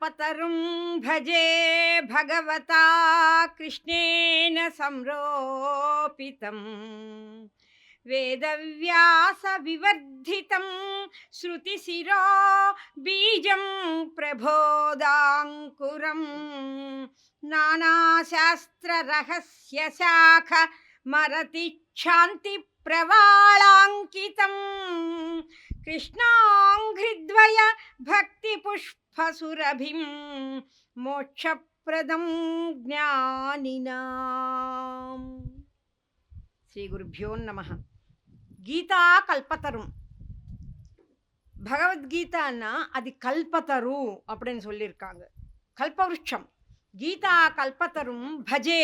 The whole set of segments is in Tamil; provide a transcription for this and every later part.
கல்பதரும் பஜே பகவதா கிருஷ்ணேன சம்ரோபிதம் வேதவ்யாச விவர்திதம் ஸ்ருதிசிரோ பீஜம் பிரபோதாங்குரம் நானாசாஸ்திர ரகஸ்ய சாக மரதி சாந்தி பிரவாளாங்கிதம் கிருஷ்ணாங்கிரித்வய பக்தி புஷ்பசுரபிம் மோட்சப்ரதம் ஞானினாம். ஸ்ரீ குருभ्यो நமः. கீதா கல்பத்தரும். பகவத்கீதான்னா அது கல்பத்தரு அப்படின்னு சொல்லியிருக்காங்க. கல்பவருஷம். கீதா கல்பத்தரும் பஜே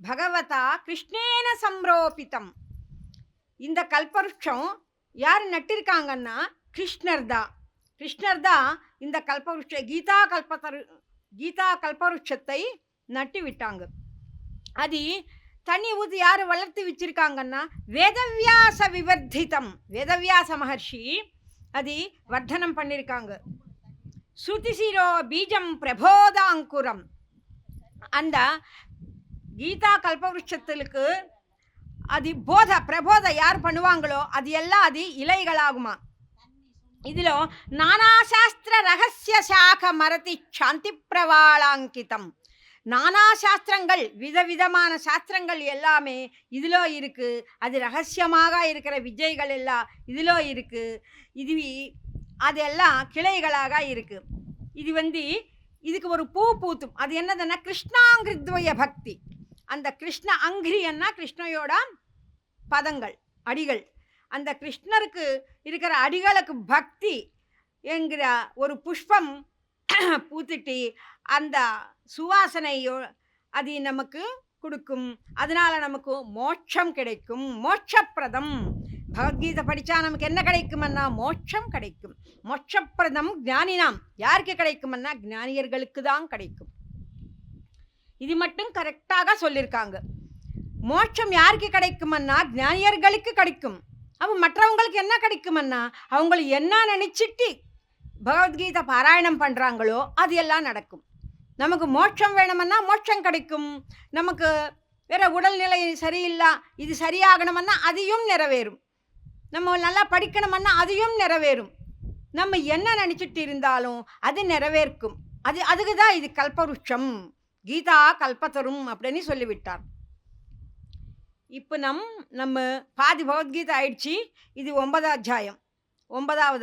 பகவதா கிருஷ்ணேன சம்ரோபிதம். இந்த கல்பவருஷம் யார் நட்டிருக்காங்கன்னா கிருஷ்ணர் தான். கிருஷ்ணர் தான் இந்த கல்பவருஷ கீதா கல்பவருஷத்தை நட்டி விட்டாங்க. அது தண்ணி ஊற்றி யார் வளர்த்து வச்சிருக்காங்கன்னா வேதவியாச விவர்திதம். வேதவியாச மகர்ஷி அது வர்த்தனம் பண்ணியிருக்காங்க. ஸ்ருதிசிரோ பீஜம் பிரபோதாங்குரம். அந்த கீதா கல்பவருஷத்துக்கு அது பிரபோத யார் பண்ணுவாங்களோ அது எல்லாம் அது இலைகளாகுமா. இதில் நானாசாஸ்திர ரகசிய சாக மரதி சாந்தி பிரவாளாங்கிதம். நானா சாஸ்திரங்கள் விதவிதமான சாஸ்திரங்கள் எல்லாமே இதில் இருக்குது. அது ரகசியமாக இருக்கிற விஜய்கள் எல்லாம் இதில் இருக்குது. அதெல்லாம் கிளைகளாக இருக்குது. இது இதுக்கு ஒரு பூ பூத்தும். அது என்னதுன்னா கிருஷ்ணாங்கிரித்வய பக்தி. அந்த கிருஷ்ண அங்கிரியன்னா கிருஷ்ணயோட பதங்கள் அடிகள். அந்த கிருஷ்ணருக்கு இருக்கிற அடிகளுக்கு பக்தி என்கிற ஒரு புஷ்பம் பூத்துட்டு அந்த சுவாசனையோ அது நமக்கு கொடுக்கும். அதனால நமக்கு மோட்சம் கிடைக்கும். மோட்சப்பிரதம். பகவத்கீதை படித்தா நமக்கு என்ன கிடைக்குமன்னா மோட்சம் கிடைக்கும். மோட்சப்பிரதம் ஞானினாம். யாருக்கு கிடைக்குமன்னா ஞானியர்களுக்கு தான் கிடைக்கும். இது மட்டும் கரெக்டாக சொல்லியிருக்காங்க. மோட்சம் யாருக்கு கிடைக்குமன்னா ஞானியர்களுக்கு கிடைக்கும். அப்போ மற்றவங்களுக்கு என்ன கிடைக்குமன்னா அவங்களை என்ன நினச்சிட்டு பகவத்கீதை பாராயணம் பண்ணுறாங்களோ அது எல்லாம் நடக்கும். நமக்கு மோட்சம் வேணுமன்னா மோட்சம் கிடைக்கும். நமக்கு வேறு உடல்நிலை சரியில்லை, இது சரியாகணுமன்னா அதையும் நிறைவேறும். நம்ம நல்லா படிக்கணுமன்னா அதையும் நிறைவேறும். நம்ம என்ன நினச்சிட்டு இருந்தாலும் அது நிறைவேற்கும். அதுக்கு தான் இது கல்பவருஷம். கீதா கல்பத்தரும் அப்படின்னு சொல்லிவிட்டார். இப்போ நம்ம பாதி பகவத்கீதை ஆயிடுச்சு. இது 9வது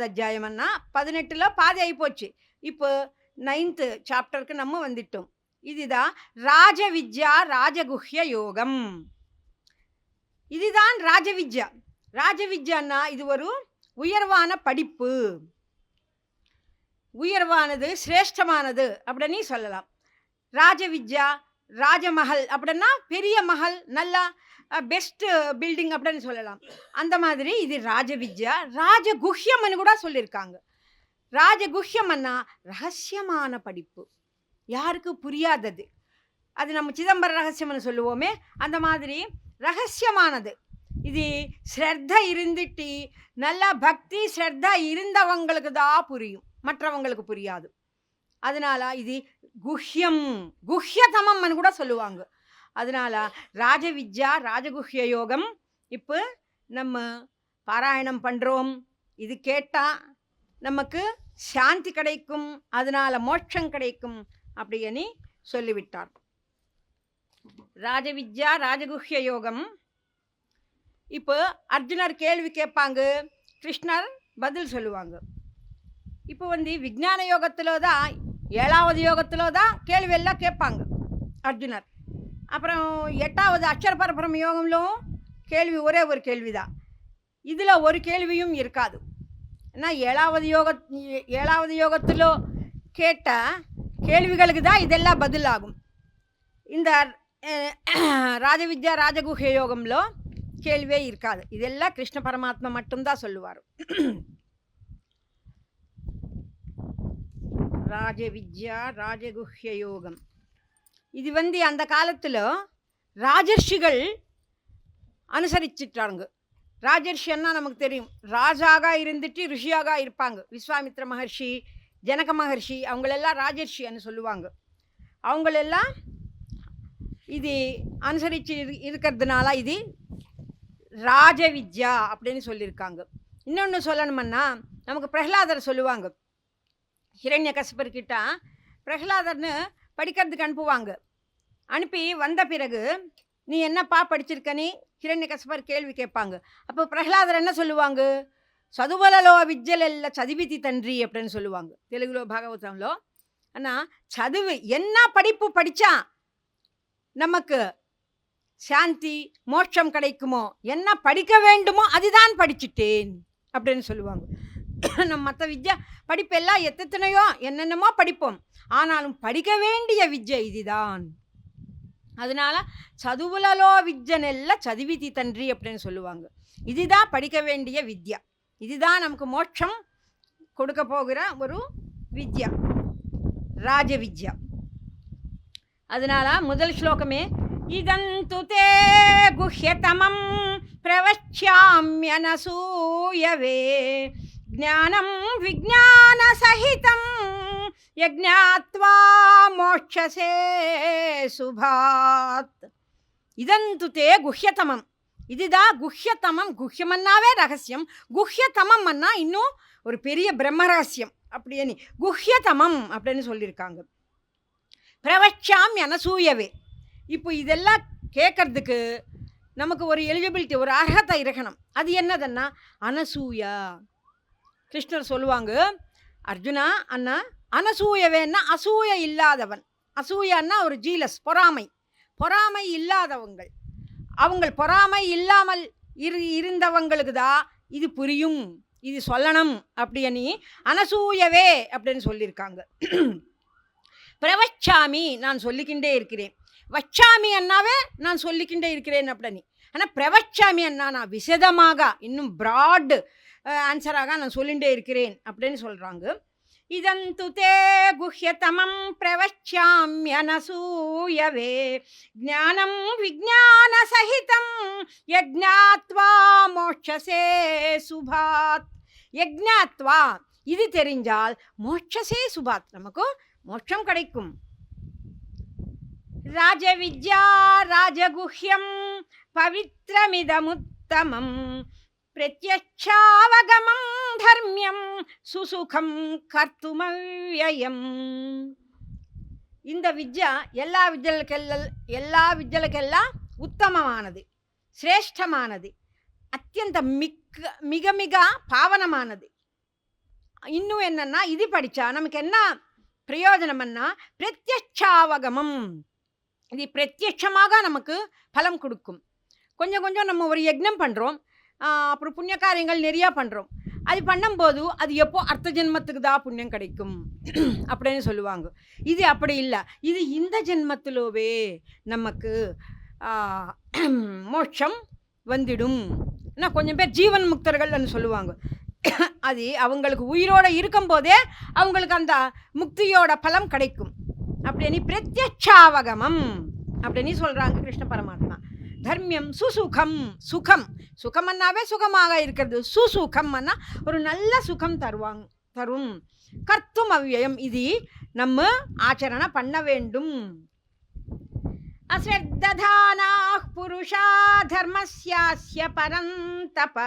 அத்தியாயம்னா 18ல் பாதி ஆகிப்போச்சு. இப்போ 9th சாப்டருக்கு நம்ம வந்துட்டோம். இதுதான் ராஜவித்யா ராஜகுஹ்ய யோகம். இதுதான் ராஜவித்யா. ராஜவித்யான்னா இது ஒரு உயர்வான படிப்பு. உயர்வானது சிரேஷ்டமானது அப்படின்னு சொல்லலாம். ராஜவித்யா ராஜமஹல் அப்படின்னா பெரிய மஹல், நல்லா பெஸ்ட் பில்டிங் அப்படின்னு சொல்லலாம். அந்த மாதிரி இது ராஜவித்யா. ராஜகுஹ்யம்னு கூட சொல்லியிருக்காங்க. ராஜகுஹ்யம்னா ரகசியமான படிப்பு, யாருக்கு புரியாதது. அது நம்ம சிதம்பர ரகசியம்னு சொல்லுவோமே, அந்த மாதிரி ரகசியமானது. இது ஸ்ரத்த இருந்துட்டு நல்லா பக்தி ஸ்ரத்தா இருந்தவங்களுக்கு தான் புரியும், மற்றவங்களுக்கு புரியாது. அதனால இது குஹ்யம், குஹ்யதமம்னு கூட சொல்லுவாங்க. அதனால ராஜவித்யா ராஜகுஹ்ய யோகம் இப்போ நம்ம பாராயணம் பண்ணுறோம். இது கேட்டால் நமக்கு சாந்தி கிடைக்கும், அதனால மோட்சம் கிடைக்கும் அப்படின்னு சொல்லிவிட்டார். ராஜவித்யா ராஜகுஹ்ய யோகம். இப்போ அர்ஜுனர் கேள்வி கேட்பாங்க, கிருஷ்ணர் பதில் சொல்லுவாங்க. இப்போ விஞ்ஞான யோகத்தில் தான் 7வது யோகத்தில் தான் கேள்வி எல்லாம் கேட்பாங்க அர்ஜுனர். அப்புறம் 8வது அக்ஷர பரபிரம யோகம்லும் கேள்வி ஒரே ஒரு கேள்வி தான். இதில் ஒரு கேள்வியும் இருக்காது. ஏன்னா 7வது யோகத்தில் கேட்ட கேள்விகளுக்கு தான் இதெல்லாம் பதில் ஆகும். இந்த ராஜவித்யா ராஜகுஹ்ய யோகம்ல கேள்வியே இருக்காது. இதெல்லாம் கிருஷ்ண பரமாத்மா மட்டும்தான் சொல்லுவார். ராஜவித்யா ராஜகுஹ்ய யோகம் இது அந்த காலத்தில் ராஜர்ஷிகள் அனுசரிச்சிட்டாங்க. ராஜர்ஷின்னா நமக்கு தெரியும், ராஜாக இருந்துட்டு ரிஷியாக இருப்பாங்க. விஸ்வாமித்ர மகர்ஷி ஜனக மகர்ஷி அவங்களெல்லாம் ராஜர்ஷின்னு சொல்லுவாங்க. அவங்களெல்லாம் இது அனுசரித்து இருக்கிறதுனால இது ராஜவித்யா அப்படின்னு சொல்லியிருக்காங்க. இன்னொன்று சொல்லணுமன்னா, நமக்கு பிரகலாதர் சொல்லுவாங்க, ஹிரண்யகசிபர்கிட்ட பிரகலாதர்னு படிக்கிறதுக்கு அனுப்புவாங்க. அனுப்பி வந்த பிறகு நீ என்னப்பா படிச்சிருக்கனே ஹிரண்யகசிபர் கேள்வி கேட்பாங்க. அப்போ பிரகலாதர் என்ன சொல்லுவாங்க? చదువులలో విద్యలెల్ల చదివితి తండ్రి அப்படின்னு சொல்லுவாங்க தெலுங்குలో பாகவதம்లో. ஆனால் சதுவு என்ன படிப்பு படித்தா நமக்கு சாந்தி மோட்சம் கிடைக்குமோ, என்ன படிக்க வேண்டுமோ அதுதான் படிச்சுட்டேன் அப்படின்னு சொல்லுவாங்க. நம்ம மற்ற வித்யா படிப்பெல்லாம் எத்தனையோ என்னென்னமோ படிப்போம், ஆனாலும் படிக்க வேண்டிய வித்யை இதுதான். அதனால சதுவுలలో வித்யனெல்ல చదివితి తండ్రి அப்படின்னு சொல்லுவாங்க. இதுதான் படிக்க வேண்டிய வித்யா, இதுதான் நமக்கு மோட்சம் கொடுக்க போகிற ஒரு வித்யா, ராஜ வித்யா. அதனால முதல் ஸ்லோகமே இதந்து தே குஹ்யதமம் பிரவச்சாம்யனசூயவே ஞானம் விஜ்ஞான சகிதம் யஜ்ஞாத்வா மோட்சசே சுபாத். இதந்து தே குஹ்யதமம், இதுதான் குஹ்யதமம். குஹ்யமன்னாவே ரகசியம், குஹ்யதமம் அண்ணா இன்னும் ஒரு பெரிய பிரம்ம ரகசியம் அப்படின்னு குஹ்யதமம் அப்படின்னு சொல்லியிருக்காங்க. பிரவச்சாம் அனசூயவே. இப்போ இதெல்லாம் கேட்கறதுக்கு நமக்கு ஒரு எலிஜிபிலிட்டி, ஒரு அர்ஹத்தை இருக்கணும். அது என்னதுன்னா அனசூயா. கிருஷ்ணர் சொல்லுவாங்க, அர்ஜுனா அண்ணா அனசூயவேன்னா அசூய இல்லாதவன். அசூயான்னா ஒரு ஜீலஸ், பொறாமை. பொறாமை இல்லாதவங்கள், அவங்க பொறாமை இல்லாமல் இருந்தவங்களுக்கு தான் இது புரியும், இது சொல்லணும் அப்படின்னு அனசூயவே அப்படின்னு சொல்லியிருக்காங்க. பிரவச்சாமி நான் சொல்லிக்கிண்டே இருக்கிறேன், வச்சாமி அண்ணாவே நான் சொல்லிக்கிண்டே இருக்கிறேன் அப்படின்னு. ஆனால் பிரவச்சாமி அண்ணா நான் விசதமாக இன்னும் ப்ராட் ஆன்சராக நான் சொல்லிகிட்டே இருக்கிறேன் அப்படின்னு சொல்கிறாங்க. இதந்து தே குஹ்யதமம் பிரவச்சாம்யனசூயவே ஞானம் விஜ்ஞான சகிதம் யஜ்ஞாத்வா மோட்சசே சுபாத். யஜ்ஞாத்வா இது தெரிஞ்சால் மோட்சசே சுபாத், நமக்கு மோட்சம் கிடைக்கும். ராஜவித்யா ராஜகுஹ்யம் பவித்ரமிதமுத்தமம் பிரத்யக்ஷாவகமம் தர்மியம் சுசுகம் கர்த்துமவ்யயம். இந்த வித்யா எல்லா வித்யலுக்கெல்லாம் உத்தமமானது, சிரேஷ்டமானது, அத்தியந்த மிக மிக பாவனமானது. இன்னும் என்னன்னா, இது படித்தா நமக்கு என்ன பிரயோஜனம்னா பிரத்யக்ஷாவகமம். இது பிரத்யட்சமாக நமக்கு பலம் கொடுக்கும். கொஞ்சம் கொஞ்சம் நம்ம ஒரு யஜ்னம் பண்ணுறோம், அப்புறம் புண்ணிய காரியங்கள் நிறையா பண்ணுறோம். அது பண்ணும்போது அது எப்போ அடுத்த ஜென்மத்துக்கு தான் புண்ணியம் கிடைக்கும் அப்படின்னு சொல்லுவாங்க. இது அப்படி இல்லை, இது இந்த ஜென்மத்திலவே நமக்கு மோட்சம் வந்துடும். ஆனால் கொஞ்சம் பேர் ஜீவன் முக்தர்கள்னு சொல்லுவாங்க. அது அவங்களுக்கு உயிரோடு இருக்கும்போதே அவங்களுக்கு அந்த முக்தியோட பலம் கிடைக்கும் அப்படின்னு பிரத்யக்ஷாவகமம் அப்படின்னு சொல்கிறாங்க கிருஷ்ண பரமாத்மா. தர்மியம் சுசுகம், சுகம் சுகமன்னாவே சுகமாக இருக்கிறது, சுசுகம் அண்ணா ஒரு நல்ல சுகம் தரும். கர்த்தும் அவ்யயம், இது நம்ம ஆச்சரணை பண்ண வேண்டும். அஸ்ரத்ததானாः புருஷா தர்மஸ்யாஸ்ய பரந்தப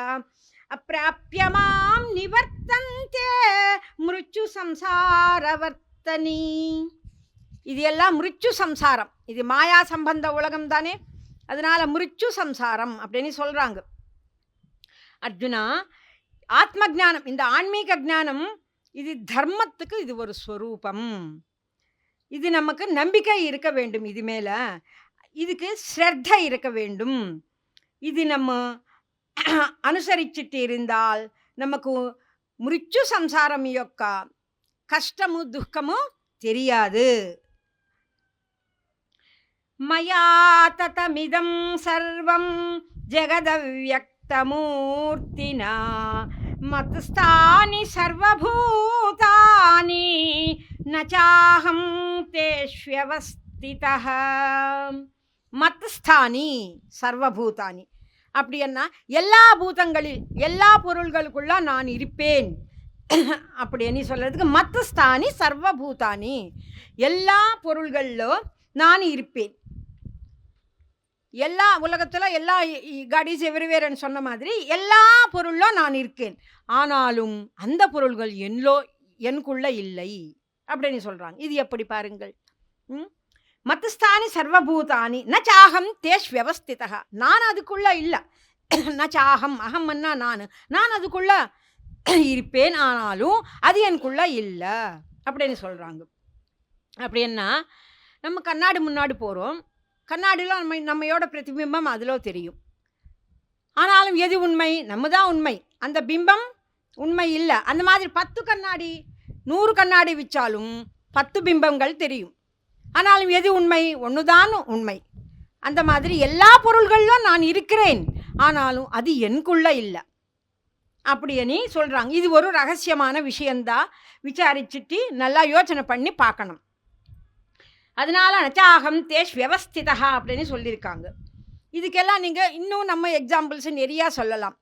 அப்ராப்ய மாம் நிவர்த்தந்தே மிருத்யு சம்சாரவர்த்தனி. இது எல்லாம் மிருத்யு சம்சாரம், இது மாயா சம்பந்த உலகம் தானே, அதனால மிருத்யு சம்சாரம் அப்படின்னு சொல்கிறாங்க. அர்ஜுனா, ஆத்ம ஜானம், இந்த ஆன்மீக ஜானம் இது தர்மத்துக்கு இது ஒரு ஸ்வரூபம். இது நமக்கு நம்பிக்கை இருக்க வேண்டும், இது மேலே இதுக்கு ஸ்ரத்த இருக்க வேண்டும். இது நம்ம అనుసరించిட்டு இருந்தால் நமக்கு மிருத்யு சம்சாரம் యొక్క கஷ்டமு துக்கமு தெரியாது. மயா ததமிதம் சர்வம் ஜெகதவ்யக்தமூர்த்தினா மத்ஸ்தானி சர்வபூதானி நச்சாஹம் தேஷ்வஸ்திதஹ. மத்ஸ்தானி சர்வபூதானி அப்படின்னா எல்லா பூதங்களில் எல்லா பொருள்களுக்குள்ள நான் இருப்பேன் அப்படின்னு சொல்கிறதுக்கு மத்தஸ்தானி சர்வபூதானி, எல்லா பொருள்களிலும் நான் இருப்பேன். எல்லா உலகத்தில் எல்லா காட் இஸ் எவ்ரிவேர்ன்னு சொன்ன மாதிரி எல்லா பொருளும் நான் இருக்கேன். ஆனாலும் அந்த பொருள்கள் எனக்குள்ள இல்லை அப்படின்னு சொல்கிறாங்க. இது எப்படி பாருங்கள். மத்தஸ்தானி சர்வபூதானி ந சாகம் தேஷ் வியவஸ்திதா, நான் அதுக்குள்ள இல்லை. ந சாகம், அகம்னா நான் அதுக்குள்ள இருப்பேன், ஆனாலும் அது எனக்குள்ள இல்லை அப்படின்னு சொல்கிறாங்க. அப்படின்னா நம்ம கண்ணாடி முன்னாடி போகிறோம், கண்ணாடியில் நம்மையோட பிரதிபிம்பம் அதில் தெரியும். ஆனாலும் எது உண்மை? நம்ம தான் உண்மை, அந்த பிம்பம் உண்மை இல்லை. அந்த மாதிரி 10 கண்ணாடி 100 கண்ணாடி வச்சாலும் 10 பிம்பங்கள் தெரியும். ஆனாலும் எது உண்மை? ஒன்று தான் உண்மை. அந்த மாதிரி எல்லா பொருள்களிலும் நான் இருக்கிறேன், ஆனாலும் அது எனக்குள்ள இல்லை அப்படின்னு சொல்கிறாங்க. இது ஒரு ரகசியமான விஷயந்தான், விசாரிச்சுட்டு நல்லா யோசனை பண்ணி பார்க்கணும். அதனால நச்சாகம் தேஷ் வியவஸ்திதா அப்படின்னு சொல்லியிருக்காங்க. இதுக்கெல்லாம் நீங்கள் இன்னும் நம்ம எக்ஸாம்பிள்ஸ் நிறையா சொல்லலாம்.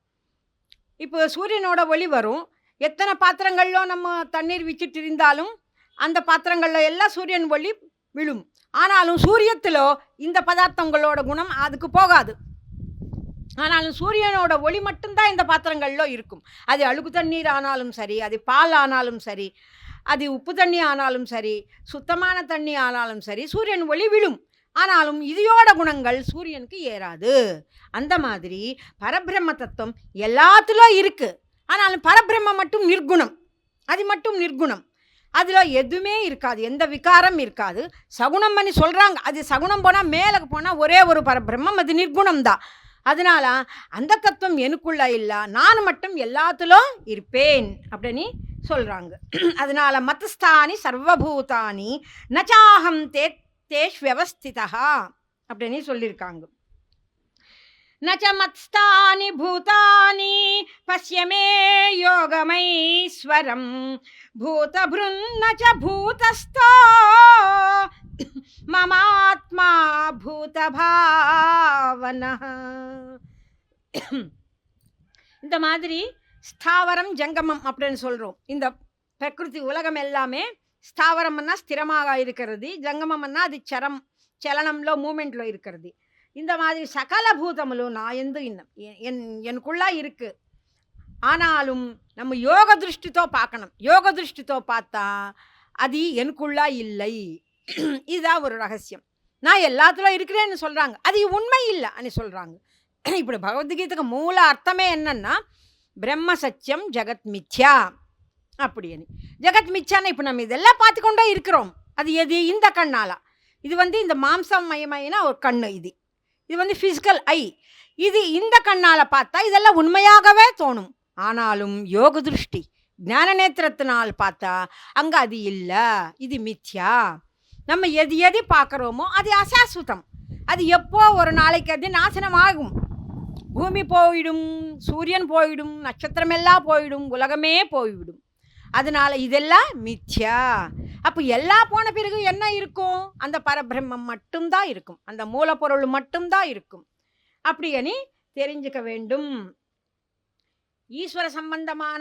இப்போ சூரியனோட ஒளி வரும், எத்தனை பாத்திரங்களில் நம்ம தண்ணீர் வச்சுட்டு இருந்தாலும் அந்த பாத்திரங்களில் எல்லாம் சூரியன் ஒளி விழும். ஆனாலும் சூரியத்தில் இந்த பதார்த்தங்களோட குணம் அதுக்கு போகாது. ஆனாலும் சூரியனோட ஒளி மட்டும்தான் இந்த பாத்திரங்களில் இருக்கும். அது அழுக்கு தண்ணீர் ஆனாலும் சரி, அது பால் ஆனாலும் சரி, அது உப்பு தண்ணி ஆனாலும் சரி, சுத்தமான தண்ணி ஆனாலும் சரி, சூரியன் ஒளி விழும். ஆனாலும் இதையோட குணங்கள் சூரியனுக்கு ஏறாது. அந்த மாதிரி பரபிரம்ம தத்துவம் எல்லாத்துலும் இருக்குது. ஆனாலும் பரபிரம்மம் மட்டும் நிர்குணம், அது மட்டும் நிர்குணம். அதில் எதுவுமே இருக்காது, எந்த விகாரம் இருக்காது. சகுனம் பண்ணி சொல்கிறாங்க, அது சகுனம் போனால் மேலே போனால் ஒரே ஒரு பரபிரம்மம், அது நிர்குணம் தான். அதனால அந்த தத்துவம் எனக்குள்ள இல்லை, நான் மட்டும் எல்லாத்திலும் இருப்பேன் அப்படின்னு சொல்கிறாங்க. அதனால மத்தஸ்தானி சர்வபூதானி நச்சாகம் தேஷ் வியவஸ்திதா அப்படின்னு சொல்லியிருக்காங்க. நச்ச மத்ஸ்தானி பூதானி பஸ்யமே யோகமைஸ்வரம் பூதபுருன்ன ச பூதஸ்தோ மமாத்மா பூதபாவனஹ. இந்த மாதிரி ஸ்தாவரம் ஜங்கமம் அப்படின்னு சொல்கிறோம். இந்த பிரகிருதி உலகம் எல்லாமே ஸ்தாவரம்னா ஸ்திரமாக இருக்கிறது, ஜங்கமம்னா அது சலனம்లో மூமெண்ட்ல இருக்கிறது. இந்த மாதிரி சகல பூதமும் நான் எனக்குள்ள இருக்கு. ஆனாலும் நம்ம யோக திருஷ்டித்தோ பார்க்கணும். யோக திருஷ்டித்தோ பார்த்தா அது எனக்குள்ள இல்லை. இதுதான் ஒரு ரகசியம். நான் எல்லாத்துல இருக்கிறேன்னு சொல்கிறாங்க, அது உண்மை இல்லை అని சொல்கிறாங்க. இப்படி பகவத்கீதைக்கு மூல அர்த்தமே என்னன்னா பிரம்ம சத்தியம் ஜெகத் மித்யா அப்படின்னு. ஜெகத் மித்யான்னு இப்போ நம்ம இதெல்லாம் பார்த்துக்கொண்டே இருக்கிறோம். அது எது? இந்த கண்ணால். இது இந்த மாம்சம் மயமைனா ஒரு கண்ணு, இது ஃபிசிக்கல் ஐ. இது இந்த கண்ணால் பார்த்தா இதெல்லாம் உண்மையாகவே தோணும். ஆனாலும் யோக திருஷ்டி ஞான நேத்திரத்தினால் பார்த்தா அங்கே அது இல்லை, இது மித்யா. நம்ம எது பார்க்குறோமோ அது அசாஸ்வதம். அது எப்போ ஒரு நாளைக்கு அது நாசனமாகும். பூமி போயிடும், சூரியன் போயிடும், நட்சத்திரமெல்லாம் போயிடும், உலகமே போய்விடும். அதனால இதெல்லாம் மித்யா. அப்போ எல்லாம் போன பிறகு என்ன இருக்கும்? அந்த பரபிரம்மம் மட்டும்தான் இருக்கும், அந்த மூலப்பொருள் மட்டும்தான் இருக்கும் அப்படின்னு தெரிஞ்சுக்க வேண்டும். ஈஸ்வர சம்பந்தமான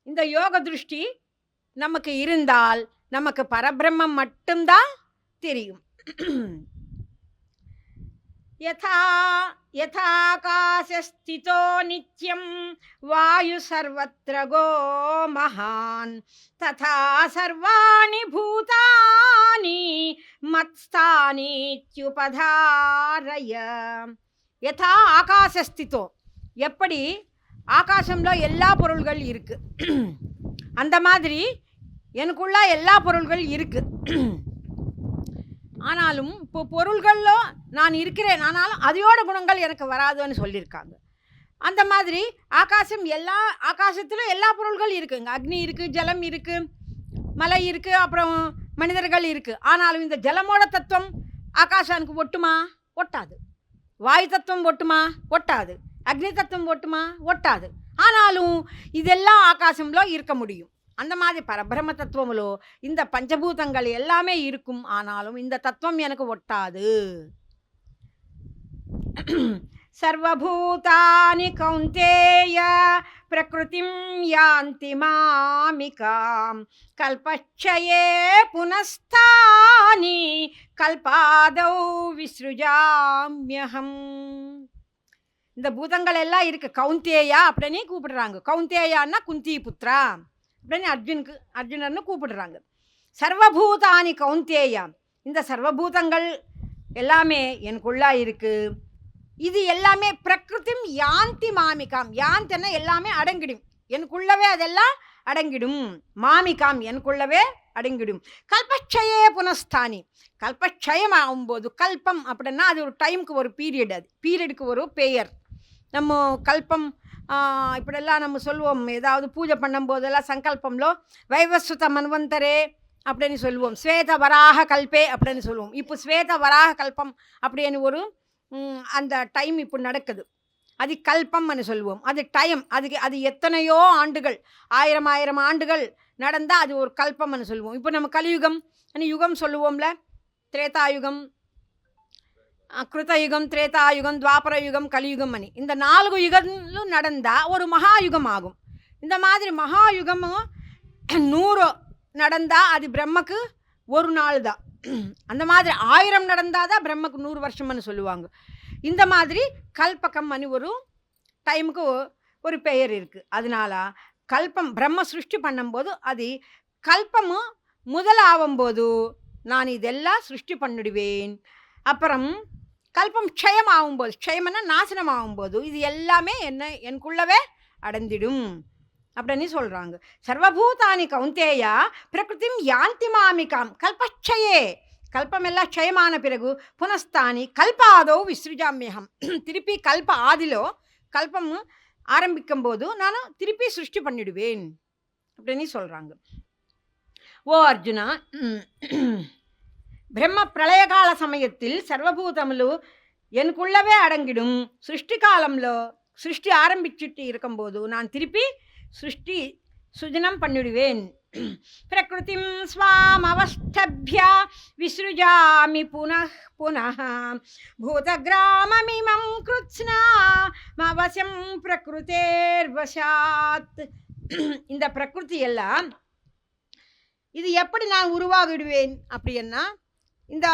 இந்த யோக திருஷ்டி நமக்கு இருந்தால் நமக்கு பரபிரம்மம் மட்டும்தான் தெரியும். யதாகாசஸ்திதோ நித்யம் வாயு சர்வத்ர கோ மகான் ததா சர்வாணி பூதானி மத்ஸ்தானித்யுபதாரய. யதா ஆகாசஸ்திதோ, எப்படி ஆகாசம்ல எல்லா பொருள்கள் இருக்கு, அந்த மாதிரி எனக்குள்ள எல்லா பொருள்கள் இருக்கு. ஆனாலும் இப்போ பொருள்களில் நான் இருக்கிறேன், ஆனாலும் அதையோட குணங்கள் எனக்கு வராதுன்னு சொல்லியிருக்காங்க. அந்த மாதிரி ஆகாசத்தில் எல்லா பொருள்கள் இருக்குங்க. அக்னி இருக்குது, ஜலம் இருக்குது, மலை இருக்குது, அப்புறம் மனிதர்கள் இருக்குது. ஆனாலும் இந்த ஜலமோட தத்துவம் ஆகாசானுக்கு ஒட்டுமா? ஒட்டாது. வாயு தத்துவம் ஒட்டுமா? ஒட்டாது. அக்னி தத்துவம் ஒட்டுமா? ஒட்டாது. ஆனாலும் இதெல்லாம் ஆகாசம்ல இருக்க முடியும். அந்த மாதிரி பரபிரம்ம தத்துவமுலோ இந்த பஞ்சபூதங்கள் எல்லாமே இருக்கும். ஆனாலும் இந்த தத்துவம் எனக்கு ஒட்டாது. சர்வபூதானி கௌந்தேய பிரகிருதிம் யாந்தி மாமிகாம் கல்பச்சயே புனஸ்தானி கல்பாதௌ விஸ்ருஜாம்யஹம். இந்த பூதங்கள் எல்லாம் இருக்கு. கௌந்தேயா அப்படின்னு கூப்பிடுறாங்க. கௌந்தேயான்னா குந்தி புத்ரா அப்படின்னு அர்ஜுனர்னு கூப்பிடுறாங்க. சர்வபூதானி கௌந்தேயா, இந்த சர்வபூதங்கள் எல்லாமே எனக்குள்ளா இருக்கு. இது எல்லாமே பிரகிருதிம் யாந்தி மாமிகாம். யாந்தின்னா எல்லாமே அடங்கிடும், எனக்குள்ளவே அதெல்லாம் அடங்கிடும். மாமிகாம் எனக்குள்ளவே அடங்கிடும். கல்பச்சயே புனஸ்தானி, கல்பச்சயம் ஆகும்போது, கல்பம் அப்படின்னா அது ஒரு டைமுக்கு ஒரு பீரியட், அது பீரியடுக்கு ஒரு பெயர். நம்ம கல்பம் இப்படியெல்லாம் நம்ம சொல்லுவோம். ஏதாவது பூஜை பண்ணும்போதெல்லாம் சங்கல்பம்லோ வைவஸ்வத மன்வந்தரே அப்படின்னு சொல்லுவோம். ஸ்வேத வராக கல்பே அப்படின்னு சொல்லுவோம். இப்போ ஸ்வேத வராக கல்பம் அப்படின்னு ஒரு அந்த டைம் இப்போ நடக்குது, அது கல்பம்னு சொல்லுவோம். அது டைம், அது எத்தனையோ ஆண்டுகள், ஆயிரம் ஆண்டுகள் நடந்தால் அது ஒரு கல்பம்னு சொல்லுவோம். இப்போ நம்ம கலியுகம் யுகம் சொல்லுவோம்ல, திரேதாயுகம், கிருத்தயுகம், திரேதாயுகம், துவாபர யுகம், கலியுகம் அணி. இந்த 4 யுகங்களும் நடந்தால் ஒரு மகாயுகம் ஆகும். இந்த மாதிரி மகாயுகமும் 100 நடந்தால் அது பிரம்மக்கு ஒரு நாள் தான். அந்த மாதிரி 1000 நடந்தால் தான் பிரம்மக்கு 100 வருஷம்னு சொல்லுவாங்க. இந்த மாதிரி கல்பகம் அணி ஒரு டைமுக்கு ஒரு பெயர் இருக்குது. அதனால கல்பம் பிரம்ம சிருஷ்டி பண்ணும்போது அது கல்பமும் முதலாகும்போது நான் இதெல்லாம் சிருஷ்டி பண்ணிடுவேன். அப்புறம் கல்பம் க்ஷயம் ஆகும்போது, க்ஷயம்னா நாசனம் ஆகும்போது இது எல்லாமே எனக்குள்ளவே அடைந்திடும் அப்படின்னு சொல்கிறாங்க. சர்வபூதானி கௌந்தேயா பிரகிருதிம் யாந்தி மாமிகாம் கல்பச்சயே, கல்பம் எல்லாம் க்ஷயமான பிறகு புனஸ்தானி கல்பாதோ விஸ்ருஜாமியகம், திருப்பி கல்ப ஆதிலோ கல்பம் ஆரம்பிக்கும் போது நான் திருப்பி சிருஷ்டி பண்ணிடுவேன் அப்படின்னு சொல்கிறாங்க. ஓ அர்ஜுனா, பிரம்ம பிரளயகால சமயத்தில் சர்வபூதமுలు எனக்குள்ளவே அடங்கிடும். சிருஷ்டி காலம்లో சிருஷ்டி ஆரம்பிச்சுட்டு இருக்கும்போது நான் திருப்பி சிருஷ்டி சுஜனம் பண்ணிடுவேன். பிரகிருதிம் ஸ்வாம் அவஸ்தப்ய விஸ்ருஜாமி புனః புனः பூதகிராமமிமம் கிருத்ஸ்னாமவசம் பிரகிருதேர்வசாத். இந்த பிரகிருதி எல்லாம் இது எப்படி நான் உருவாகிடுவேன் அப்படின்னா, இந்த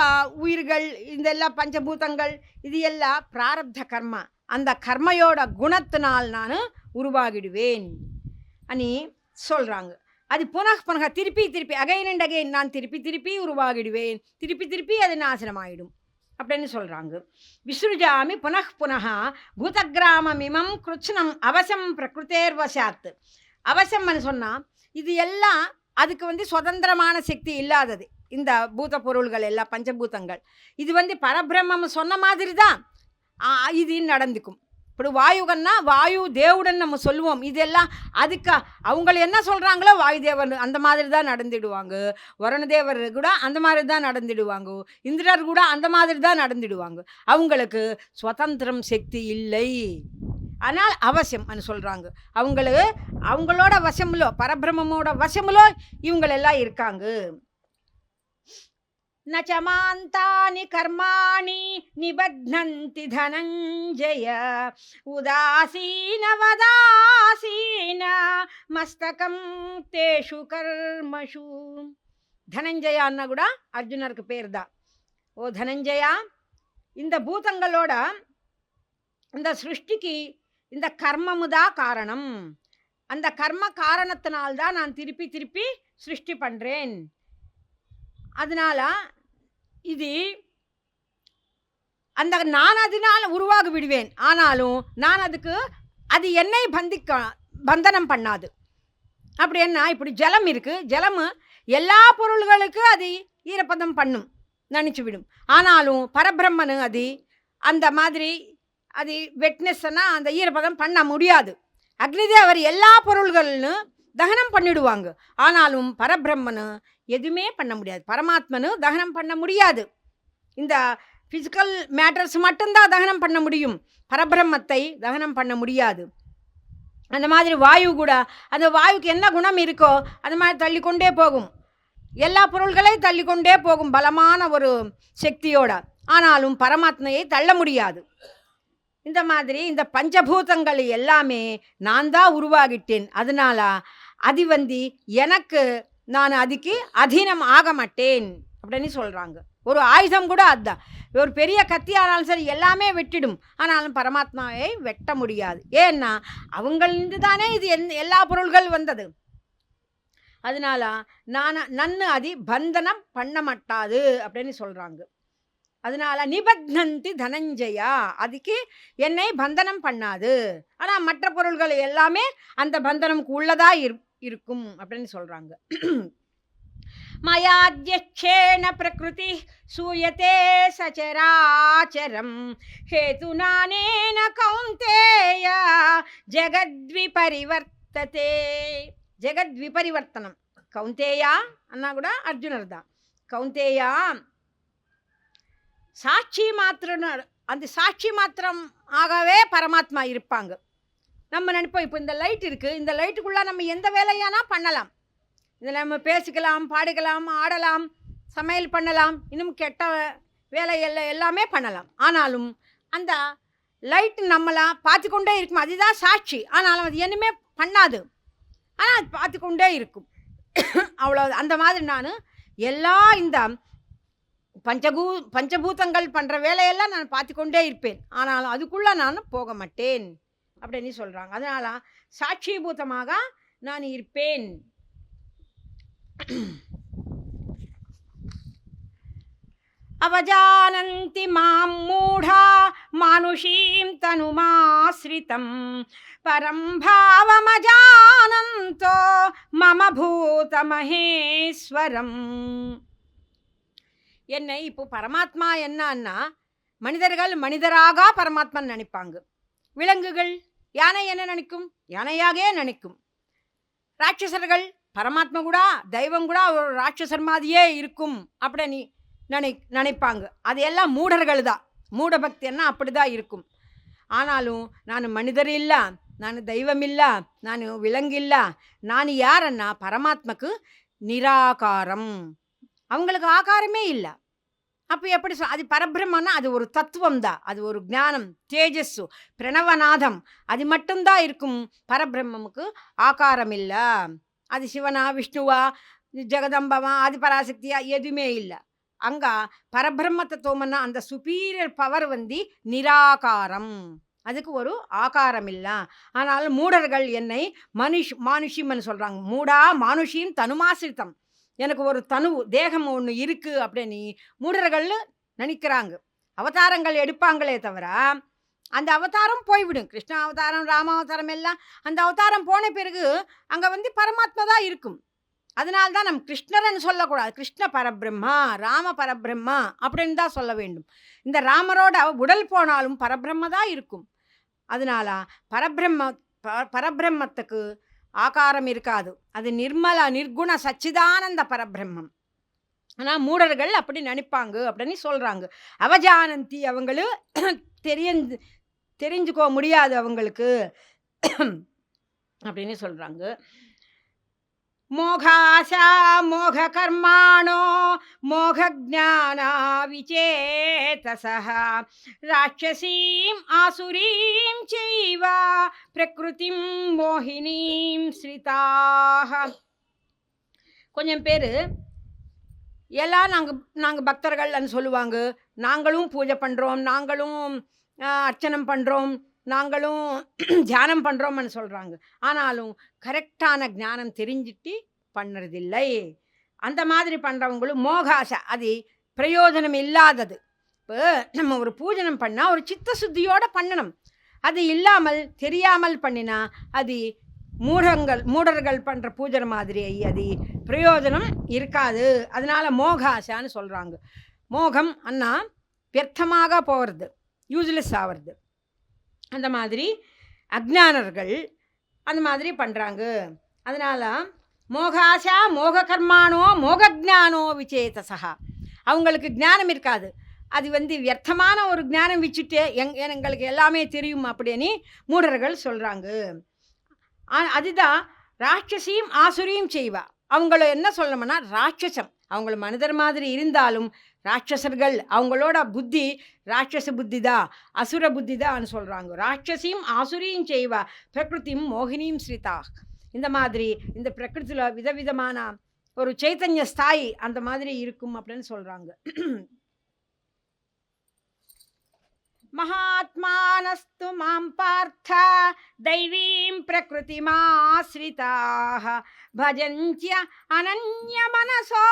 உயிர்கள், இந்த எல்லா பஞ்சபூதங்கள் இது எல்லாம் பிராரப்த கர்மா, அந்த கர்மையோட குணத்தினால் நான் உருவாகிடுவேன் அனி சொல்கிறாங்க. அது புனః புனக திருப்பி அகைன் அண்ட் அகைன் நான் திருப்பி உருவாகிடுவேன், திருப்பி அது நாசனமாயிடும் அப்படின்னு சொல்கிறாங்க. விஸ்ருஜாமி புனః புனः பூதகிராமமிமம் கிருத்ஸ்னம் அவசம் பிரகிருதேர்வசாத். அவசம்னு சொன்னால் இது எல்லாம் அதுக்கு சுதந்திரமான சக்தி இல்லாதது. இந்த பூத பொருள்கள் எல்லாம் பஞ்சபூதங்கள் இது பரபிரம்மம் சொன்ன மாதிரி தான் இது நடந்துக்கும். இப்படி வாயுகன்னா வாயு தேவுடன் நம்ம சொல்லுவோம். இதெல்லாம் அதுக்கு அவங்க என்ன சொல்கிறாங்களோ வாயு தேவர் அந்த மாதிரி தான் நடந்துடுவாங்க. வருணதேவர் கூட அந்த மாதிரி தான் நடந்துடுவாங்க. இந்திரர் கூட அந்த மாதிரி தான் நடந்துடுவாங்க. அவங்களுக்கு சுதந்திரம் சக்தி இல்லை. ஆனால் அவசியம் சொல்கிறாங்க. அவங்களோட வசமுலோ பரபிரம்மோட வசமுலோ இவங்களெல்லாம் இருக்காங்க. நச்சமாந்தானி கர்மாணி நிபத்னந்தி தனஞ்சய உதாசீனவதாசீன மஸ்தகம் தேஷு கர்மஷு. தனஞ்சயான்னா கூட அர்ஜுனருக்கு பேர் தான். ஓ தனஞ்சயா, இந்த பூதங்களோட இந்த சிருஷ்டிக்கு இந்த கர்மமுதான் காரணம். அந்த கர்ம காரணத்தினால்தான் நான் திருப்பி சிருஷ்டி பண்ணுறேன். அதனால இது அந்த நான் அதனால் உருவாகி விடுவேன். ஆனாலும் நான் அது என்னை பந்தனம் பண்ணாது. அப்படி என்ன, இப்படி ஜலம் இருக்குது, ஜலம் எல்லா பொருள்களுக்கும் அது ஈரப்பதம் பண்ணும், நினச்சி விடும். ஆனாலும் பரபிரம்மனு அது அந்த மாதிரி அது வெட்னஸ்னால் அந்த ஈரப்பதம் பண்ண முடியாது. அக்னிதேவர் எல்லா பொருள்கள்னு தகனம் பண்ணிடுவாங்க. ஆனாலும் பரபிரம்மனு எதுவுமே பண்ண முடியாது. பரமாத்மனு தகனம் பண்ண முடியாது. இந்த ஃபிசிக்கல் மேட்டர்ஸ் மட்டும்தான் தகனம் பண்ண முடியும், பரபிரம்மத்தை தகனம் பண்ண முடியாது. அந்த மாதிரி வாயு கூட அந்த வாயுக்கு என்ன குணம் இருக்கோ அது மாதிரி தள்ளிக்கொண்டே போகும். எல்லா பொருள்களையும் தள்ளிக்கொண்டே போகும் பலமான ஒரு சக்தியோட. ஆனாலும் பரமாத்மையை தள்ள முடியாது. இந்த மாதிரி இந்த பஞ்சபூதங்கள் எல்லாமே நான் தான் உருவாகிட்டேன். அதனால அது எனக்கு நான் அதுக்கு அதீனம் ஆக மாட்டேன் அப்படின்னு சொல்கிறாங்க. ஒரு ஆயுதம் கூட அதுதான். ஒரு பெரிய கத்தி ஆனாலும் சரி எல்லாமே வெட்டிடும், ஆனாலும் பரமாத்மாவை வெட்ட முடியாது. ஏன்னா அவங்களிருந்து தானே இது எல்லா பொருள்கள் வந்தது. அதனால நன்னு அது பந்தனம் பண்ண மாட்டாது அப்படின்னு சொல்கிறாங்க. அதனால நிபத்னந்தி தனஞ்சயா, அதுக்கு என்னை பந்தனம் பண்ணாது. ஆனால் மற்ற பொருள்கள் எல்லாமே அந்த பந்தனமுக்கு உள்ளதா இருக்கும் அப்படின்னு சொல்கிறாங்க. மயாத்யக்ஷேன பிரகிருதி சூயதே சச்சராச்சரம் ஹேதுநானேன கௌந்தேய ஜெகத்விபரிவர்த்ததே. ஜெகத்விபரிவர்த்தனம் கௌந்தேயா அண்ணா கூட அர்ஜுனர் தான். கௌந்தேயா சாட்சி மாத்திரம், அந்த சாட்சி மாத்திரம் ஆகவே பரமாத்மா இருப்பாங்க. நம்ம நினைப்போம் இப்போ இந்த லைட் இருக்குது, இந்த லைட்டுக்குள்ளே நம்ம எந்த வேலையானா பண்ணலாம். இதில் நம்ம பேசிக்கலாம், பாடிக்கலாம், ஆடலாம், சமையல் பண்ணலாம், இன்னும் கெட்ட வேலை எல்லாமே பண்ணலாம். ஆனாலும் அந்த லைட் நம்மளாம் பார்த்து கொண்டே இருக்கும், அதுதான் சாட்சி. ஆனாலும் அது என்னமே பண்ணாது, ஆனால் அது பார்த்து கொண்டே இருக்கும். அவ்வளோ. அந்த மாதிரி நான் எல்லா இந்த பஞ்சபூதங்கள் பண்ணுற வேலையெல்லாம் நான் பார்த்து கொண்டே இருப்பேன், ஆனாலும் அதுக்குள்ளே நான் போக மாட்டேன் அப்படின்னு சொல்கிறாங்க. அதனால் சாட்சிபூதமாக நான் இருப்பேன். அவஜானந்தி மாம் மூடா மானுஷீம் தனுமாஸ்ரிதம் பரம் பாவமஜானந்தோ மம பூத மகேஸ்வரம். என்னை இப்போ பரமாத்மா என்னன்னா, மனிதர்கள் மனிதராக பரமாத்மான்னு நினைப்பாங்க. விலங்குகள் யானை என்ன நினைக்கும்? யானையாகவே நினைக்கும். ராட்சசர்கள் பரமாத்மா கூட தெய்வம் கூட ஒரு ராட்சசர் மாதிரியே இருக்கும் அப்படின்னு நினைப்பாங்க. அது எல்லாம் மூடர்கள் தான். மூட பக்தின்னா அப்படி தான் இருக்கும். ஆனாலும் நான் மனிதர் இல்லை, நான் தெய்வம் இல்லை, நான் விலங்கு இல்லை. நான் யாரன்னா பரமாத்மாக்கு நிராகாரம், அவங்களுக்கு ஆகாரமே இல்லை. அப்போ எப்படி அது பரபிரம்மன்னா அது ஒரு தத்துவம் தான், அது ஒரு ஞானம், தேஜஸ்ஸு, பிரணவநாதம், அது மட்டும்தான் இருக்கும். பரபிரம்மமுக்கு ஆகாரம் இல்லை. அது சிவனா, விஷ்ணுவா, ஜெகதம்பவா, அது பராசக்தியா, எதுவுமே இல்லை. அங்கே பரபிரம்ம தத்துவம்னா அந்த சுப்பீரியர் பவர் நிராகாரம், அதுக்கு ஒரு ஆகாரம் இல்லை. ஆனால் மூடர்கள் என்னை மானுஷிம்னு சொல்கிறாங்க. மூடா மானுஷியும் தனுமாசிரித்தம், எனக்கு ஒரு தேகம் ஒன்று இருக்குது அப்படின்னு மூடர்கள் நினைக்கிறாங்க. அவதாரங்கள் எடுப்பாங்களே தவிர அந்த அவதாரம் போய்விடும். கிருஷ்ண அவதாரம், ராம அவதாரம் எல்லாம் அந்த அவதாரம் போன பிறகு அங்கே பரமாத்மா தான் இருக்கும். அதனால்தான் நம்ம கிருஷ்ணர்னு சொல்லக்கூடாது. கிருஷ்ண பரபிரம்மா, ராம பரபிரம்மா அப்படின்னு தான் சொல்ல வேண்டும். இந்த ராமரோட உடல் போனாலும் பரபிரம்ம தான் இருக்கும். அதனால பரபிரம்மத்துக்கு ஆகாரம் இருக்காது. அது நிர்மல நிர்குண சச்சிதானந்த பரபிரம்மம். ஆனால் மூடர்கள் அப்படி நினைப்பாங்க அப்படின்னு சொல்கிறாங்க. அவஜானந்தி, அவங்களு தெரிஞ்சுக்கோ முடியாது அவங்களுக்கு அப்படின்னு சொல்கிறாங்க. மோகாசா மோக கர்மாணோ மோக ஜானா விசேதசஹ ராட்சசீம் ஆசுரீம் சைவ பிரகிருதிம் மோகினீம் ஸ்ரிதாக. கொஞ்சம் பேர் எல்லாம் நாங்கள் பக்தர்கள்னு சொல்லுவாங்க. நாங்களும் பூஜை பண்ணுறோம், நாங்களும் அர்ச்சனம் பண்ணுறோம், நாங்களும் தியானம் பண்ணுறோம்னு சொல்கிறாங்க. ஆனாலும் கரெக்டான ஞானம் தெரிஞ்சுட்டு பண்ணுறதில்லை. அந்த மாதிரி பண்ணுறவங்களும் மோகாசை, அது பிரயோஜனம் இல்லாதது. இப்போ நம்ம ஒரு பூஜனம் பண்ணால் ஒரு சித்த சுத்தியோடு பண்ணணும். அது இல்லாமல் தெரியாமல் பண்ணினா அது மூடர்கள் பண்ணுற பூஜை மாதிரி அது பிரயோஜனம் இருக்காது. அதனால் மோகாசான்னு சொல்கிறாங்க. மோகம் அண்ணா வியர்த்தமாக போகிறது, யூஸ்லெஸ் ஆகிறது. அந்த மாதிரி அஜ்ஞானர்கள் அந்த மாதிரி பண்ணுறாங்க. அதனால் மோகாசா மோக கர்மானோ மோகஜானோ விசேதசா, அவங்களுக்கு ஞானம் இருக்காது. அது வியர்த்தமான ஒரு ஞானம் வச்சுட்டு எங்களுக்கு எல்லாமே தெரியும் அப்படின்னு மூடர்கள் சொல்கிறாங்க. அதுதான் ராட்சசியும் ஆசுரியும் செய்வா. அவங்கள என்ன சொல்லணும்னா ராட்சசம், அவங்கள மனிதர் மாதிரி இருந்தாலும் ராட்சசர்கள், அவங்களோட புத்தி ராட்சச புத்தி தான், அசுர புத்தி தான் சொல்கிறாங்க. ராட்சசியும் ஆசுரியும் செய்வா பிரகிருதியும் மோகினியும் ஸ்ரீதா. இந்த மாதிரி இந்த பிரகிருதியில் விதவிதமான ஒரு சைத்தன்ய ஸ்தாயி அந்த மாதிரி இருக்கும் அப்படின்னு சொல்கிறாங்க. மகாத்மானஸ்து மாம் பார்த்த தைவீம் பிரகிருதிமாஸ்ரிதாः பஜந்த்ய அனன்ய மனசோ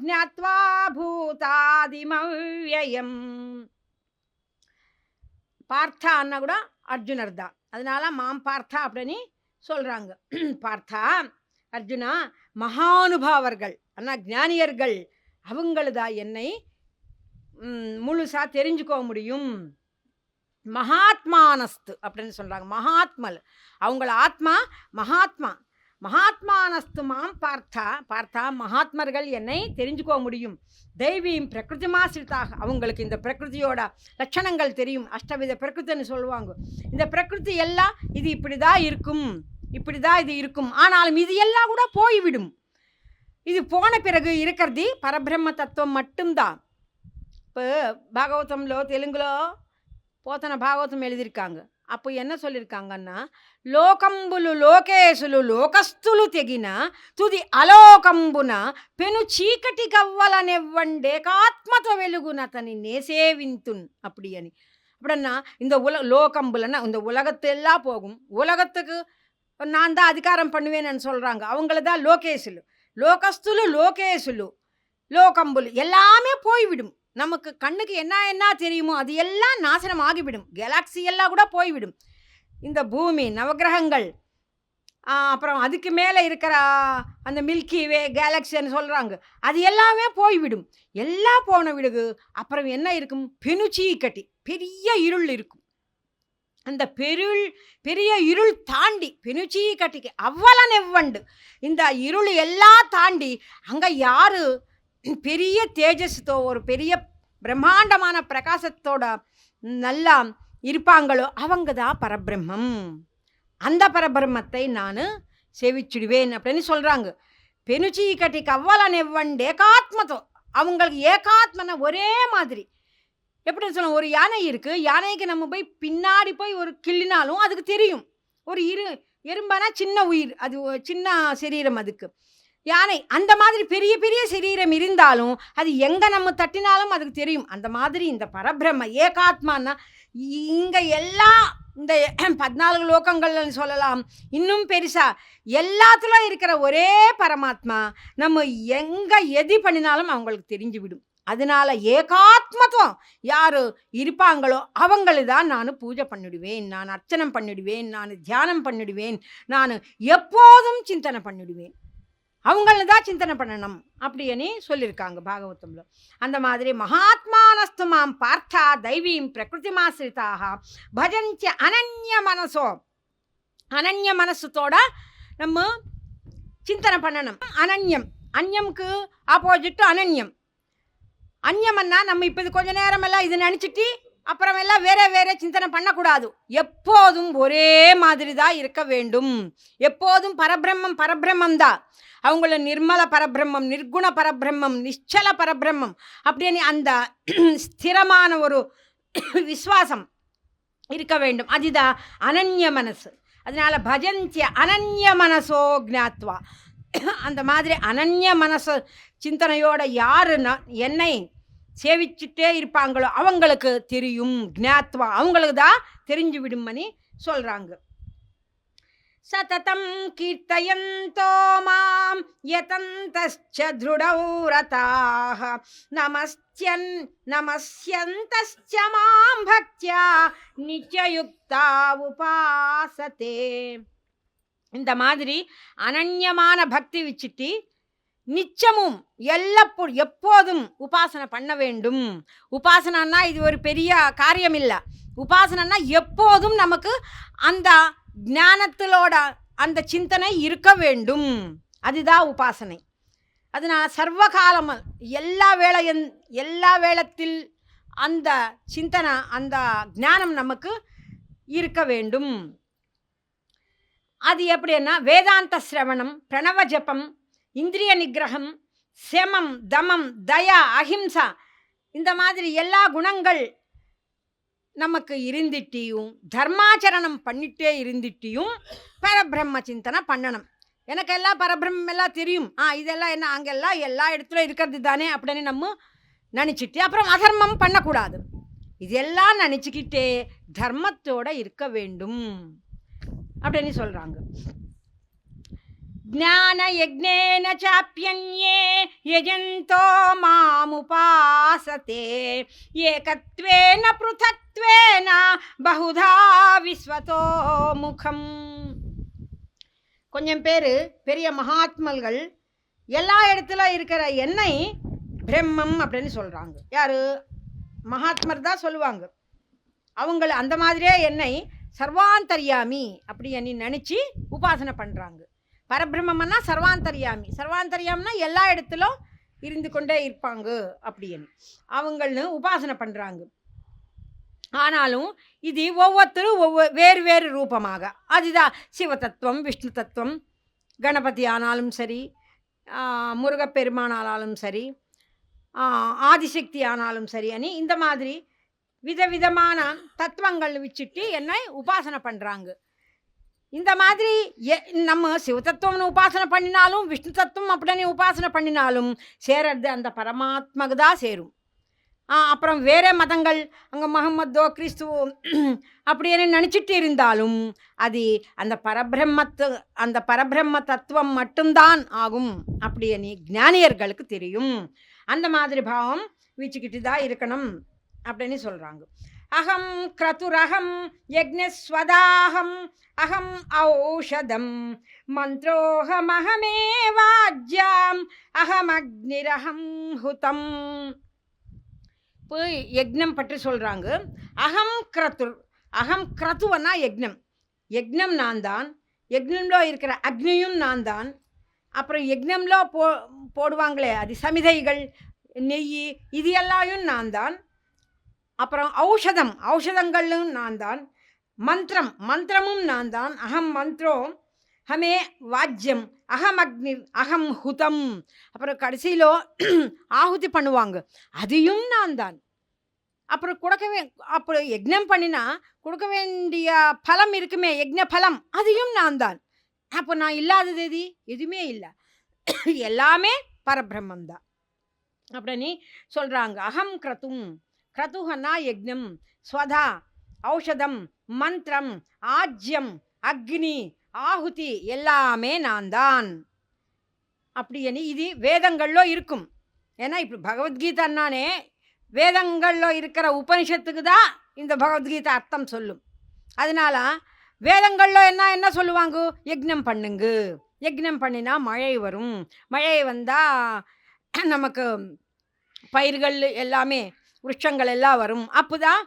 ஞாத்வா பூதாதிமவ்யயம். பார்த்தான்னா கூட அர்ஜுனர் தான், அதனால மாம் பார்த்தா அப்படின்னு சொல்கிறாங்க. பார்த்தா அர்ஜுனா மகானுபாவர்கள், ஆனால் ஞானியர்கள், அவங்களதா என்னை முழுசாக தெரிஞ்சுக்க முடியும். மகாத்மானஸ்து அப்படின்னு சொல்கிறாங்க. மகாத்மல், அவங்கள ஆத்மா மகாத்மா. மகாத்மானஸ்து மாம் பார்த்தா, பார்த்தா மகாத்மர்கள் என்னை தெரிஞ்சுக்க முடியும். தெய்வீம் பிரகிருதிமாசிரிதாக, அவங்களுக்கு இந்த பிரகிருதியோட லட்சணங்கள் தெரியும். அஷ்டவித பிரகிருத்தின்னு சொல்லுவாங்க. இந்த பிரகிருதி எல்லாம் இது இப்படி தான் இருக்கும், இப்படி தான் இது இருக்கும். ஆனாலும் இது எல்லாம் கூட போய்விடும். இது போன பிறகு இருக்கிறது பரபிரம்ம தத்துவம் மட்டும்தான். இப்போ பாகவதம்లో தெலுங்குలో పోతన భాగవతం எழுதியிருக்காங்க. அப்போ என்ன சொல்லியிருக்காங்கன்னா, లోకంబులు లోకేశులు లోకస్తులు తెగిన తుది అలోకంబున పెను చీకటి కవ్వలనెవ్వండేకాత్మతో వెలుగునతని నేసేవింతున్ அப்படி అని. அப்படின்னா இந்த லோகம்புலன்னா இந்த உலகத்தெல்லாம் போகும், உலகத்துக்கு நான் தான் அதிகாரம் பண்ணுவேன்னு சொல்கிறாங்க. அவங்கள தான் லோகேசுలు, லோகஸ்துలు லோகேசுలు, லோகம்புல் எல்லாமே போய்விடும். நமக்கு கண்ணுக்கு என்ன தெரியுமோ அது எல்லாம் நாசனம் ஆகிவிடும். கேலாக்சி எல்லாம் கூட போய்விடும். இந்த பூமி, நவகிரகங்கள், அப்புறம் அதுக்கு மேலே இருக்கிற அந்த மில்கி வே கேலக்சின்னு சொல்கிறாங்க, அது எல்லாமே போய்விடும். எல்லாம் போன விடுகு அப்புறம் என்ன இருக்கும்? பெனுச்சி கட்டி பெரிய இருள் இருக்கும். அந்த பெரிய இருள் தாண்டி பெனுச்சி கட்டிக்கு அவ்வளவு எவ்வண்டு இந்த இருள் எல்லாம் தாண்டி அங்கே யார் பெரிய தேஜஸ்தோ ஒரு பெரிய பிரம்மாண்டமான பிரகாசத்தோட நல்லா இருப்பாங்களோ அவங்க தான் பரபிரம்மம். அந்த பரபிரம்மத்தை நான் சேவிச்சுடுவேன் அப்படின்னு சொல்கிறாங்க. பெனுச்சி கட்டிக்கு அவ்வளவு எவ்வண்டு ஏகாத்மத்தோ, அவங்களுக்கு ஏகாத்மனா ஒரே மாதிரி. எப்படி சொல்லணும், ஒரு யானை இருக்குது, யானைக்கு நம்ம போய் பின்னாடி போய் ஒரு கிள்ளினாலும் அதுக்கு தெரியும். ஒரு எறும்பானா சின்ன உயிர், அது சின்ன சரீரம் அதுக்கு. யானை அந்த மாதிரி பெரிய பெரிய சரீரம் இருந்தாலும் அது எங்கே நம்ம தட்டினாலும் அதுக்கு தெரியும். அந்த மாதிரி இந்த பரபிரம்ம ஏகாத்மானா இங்கே எல்லாம் இந்த 14 லோகங்கள்னு சொல்லலாம், இன்னும் பெருசாக எல்லாத்துலையும் இருக்கிற ஒரே பரமாத்மா நம்ம எங்கே எது பண்ணினாலும் அவங்களுக்கு தெரிஞ்சு விடும். அதனால ஏகாத்மத்துவம் யார் இருப்பாங்களோ அவங்களு தான் நான் பூஜை பண்ணிடுவேன், நான் அர்ச்சனம் பண்ணிடுவேன், நான் தியானம் பண்ணிடுவேன், நான் எப்போதும் சிந்தனை பண்ணிடுவேன். அவங்கள தான் சிந்தனை பண்ணணும் அப்படின்னு சொல்லியிருக்காங்க பாகவதம்ல. அந்த மாதிரி மகாத்மானஸ்து மாம் பார்த்தா தெய்வீம் பிரகிருதிமாசிரிதாக பஜந்த்ய அனன்ய மனசோ, அனன்ய மனசத்தோட நம்ம சிந்தனை பண்ணணும். அனன்யம், அந்யம்க்கு ஆப்போசிட்டு அனன்யம். அந்யம்னா நம்ம இப்போ இது கொஞ்ச நேரமெல்லாம் இது நினச்சிட்டு அப்புறமெல்லாம் வேற வேற சிந்தனை பண்ணக்கூடாது. எப்போதும் ஒரே மாதிரி தான் இருக்க வேண்டும். எப்போதும் பரபிரம்மம் பரபிரம்மம் தான். அவங்கள நிர்மல பரபிரம்மம், நிர்குண பரபிரம்மம், நிச்சல பரபிரம்மம் அப்படின்னு அந்த ஸ்திரமான ஒரு விஸ்வாசம் இருக்க வேண்டும். அதுதான் அனன்ய மனசு. அதனால பஜந்திய அனன்ய மனசோ ஞாத்வா, அந்த மாதிரி அனன்ய மனசு சிந்தனையோட யாரு என்னை சேவிச்சுட்டே இருப்பாங்களோ அவங்களுக்கு தெரியும். ஞாத்வா, அவங்களுக்கு தான் தெரிஞ்சு விடும்னு சொல்கிறாங்க. சததம் கீர்த்தயந்தோ மாம் யதந்தஸ்ச த்ருடௌ ரதாஹ நமஸ்யந்தஸ்ச மாம் பக்த்யா நித்யயுக்தா உபாசதே. இந்த மாதிரி அனன்யமான பக்தி வச்சுட்டு நிச்சயமும் எப்போதும் உபாசனை பண்ண வேண்டும். உபாசனைன்னா இது ஒரு பெரிய காரியம் இல்லை. உபாசனைன்னா எப்போதும் நமக்கு அந்த ஞானத்திலோட அந்த சிந்தனை இருக்க வேண்டும். அதுதான் உபாசனை. அதனால் சர்வகாலம் எல்லா வேளத்தில் அந்த சிந்தனை அந்த ஞானம் நமக்கு இருக்க வேண்டும். அது எப்படின்னா வேதாந்த சிரவணம், பிரணவ ஜபம், இந்திரிய நிகிரகம், செமம், தமம், தயா, அஹிம்சா, இந்த மாதிரி எல்லா குணங்கள் நமக்கு இருந்துட்டியும் தர்மாச்சரணம் பண்ணிட்டே இருந்துட்டியும் பரபிரம்ம சிந்தனை பண்ணணும். எனக்கு எல்லாம் பரபிரம்மம் எல்லாம் தெரியும், இதெல்லாம் என்ன அங்கெல்லாம் எல்லா இடத்துல இருக்கிறது தானே அப்படின்னு நம்ம நினச்சிட்டு அப்புறம் அதர்மம் பண்ணக்கூடாது. இதெல்லாம் நினச்சிக்கிட்டே தர்மத்தோட இருக்க வேண்டும் அப்படின்னு சொல்கிறாங்க. ஞான யஜ்ஞேன சாப்யன்யே யஜந்தோ மாமுபாசதே ஏகத்வேன ப்ருதக்த்வேன பகுதா விஸ்வதோ முகம். கொஞ்சம் பேர் பெரிய மகாத்மர்கள் எல்லா இடத்துல இருக்கிற எண்ணெய் பிரம்மம் அப்படின்னு சொல்கிறாங்க. யார்? மகாத்மர் தான் சொல்லுவாங்க. அவங்க அந்த மாதிரியே என்னை சர்வாந்தர்யாமி அப்படி நினச்சி உபாசனை பண்ணுறாங்க. பரபிரம்மன்னா சர்வாந்தர்யாமி, சர்வாந்தர்யாமினா எல்லா இடத்துலும் இருந்து கொண்டே இருப்பாங்க அப்படின்னு அவங்கள்னு உபாசனை பண்ணுறாங்க. ஆனாலும் இது ஒவ்வொருத்தரும் வேறு வேறு ரூபமாக, அதுதான் சிவ தத்துவம், விஷ்ணு தத்துவம், கணபதி ஆனாலும் சரி, முருகப்பெருமானாலும் சரி, ஆதிசக்தி ஆனாலும் சரி அனி இந்த மாதிரி விதவிதமான தத்துவங்கள் வச்சுட்டு என்னை உபாசனை பண்ணுறாங்க. இந்த மாதிரி நம்ம சிவ தத்துவம்னு உபாசனை பண்ணினாலும் விஷ்ணு தத்துவம் அப்படின்னு உபாசனை பண்ணினாலும் சேரது அந்த பரமாத்மாவுக்கு தான் சேரும். அப்புறம் வேறு மதங்கள் அங்கே முகம்மதோ கிறிஸ்துவோ அப்படின்னு நினச்சிட்டு இருந்தாலும் அது அந்த பரபிரம்ம தத்துவம் மட்டும்தான் ஆகும் அப்படின்னு ஞானியர்களுக்கு தெரியும். அந்த மாதிரி பாவம் வச்சுக்கிட்டு தான் இருக்கணும் அப்படின்னு சொல்கிறாங்க. அகம் க்ரதுரகம் யக்ஞஸ்வதாஹம் அகம் ஔஷதம் மந்த்ரோஹமஹமே வாஜ்யாம் அகம் அக்னிரஹம் ஹுதம். இப்போ யக்ஞம் பற்றி சொல்கிறாங்க. அகம் க்ரதுவனா யக்ஞம், யக்ஞம் நான் தான், யக்ஞம்லோ இருக்கிற அக்னியும் நான் தான். அப்புறம் யக்ஞம்லோ போடுவாங்களே அது சமிதைகள், நெய், இது எல்லாயும் நான் தான். அப்புறம் ஔஷதங்களும் நான் தான். மந்திரமும் நான் தான். அகம் மந்த்ரோ ஹமே வாஜ்யம் அகம் அக்னி அகம் ஹுதம். அப்புறம் கடைசியிலோ ஆகுதி பண்ணுவாங்க, அதையும் நான் தான். அப்புறம் யக்ஞம் பண்ணினா கொடுக்க வேண்டிய பலம் இருக்குமே, யக்ஞ பலம், அதையும் நான் தான். அப்போ நான் இல்லாதது எதுவுமே இல்லை, எல்லாமே பரபிரம்மம் தான் அப்படின்னு சொல்கிறாங்க. அகம் க்ரதுஹனா யக்ஞம், ஸ்வதா ஔஷதம், மந்திரம், ஆஜ்யம், அக்னி, ஆகுதி எல்லாமே நான் தான் அப்படின்னு இது வேதங்களிலோ இருக்கும். ஏன்னா இப்போ பகவத்கீதைன்னானே வேதங்களில் இருக்கிற உபனிஷத்துக்கு தான் இந்த பகவத்கீதை அர்த்தம் சொல்லும். அதனால வேதங்களில் என்ன சொல்லுவாங்க? யக்ஞம் பண்ணுங்க, யக்ஞம் பண்ணினா மழை வரும், மழை வந்தால் நமக்கு பயிர்கள் எல்லாமே விருட்சங்கள் எல்லாம் வரும், அப்போ தான்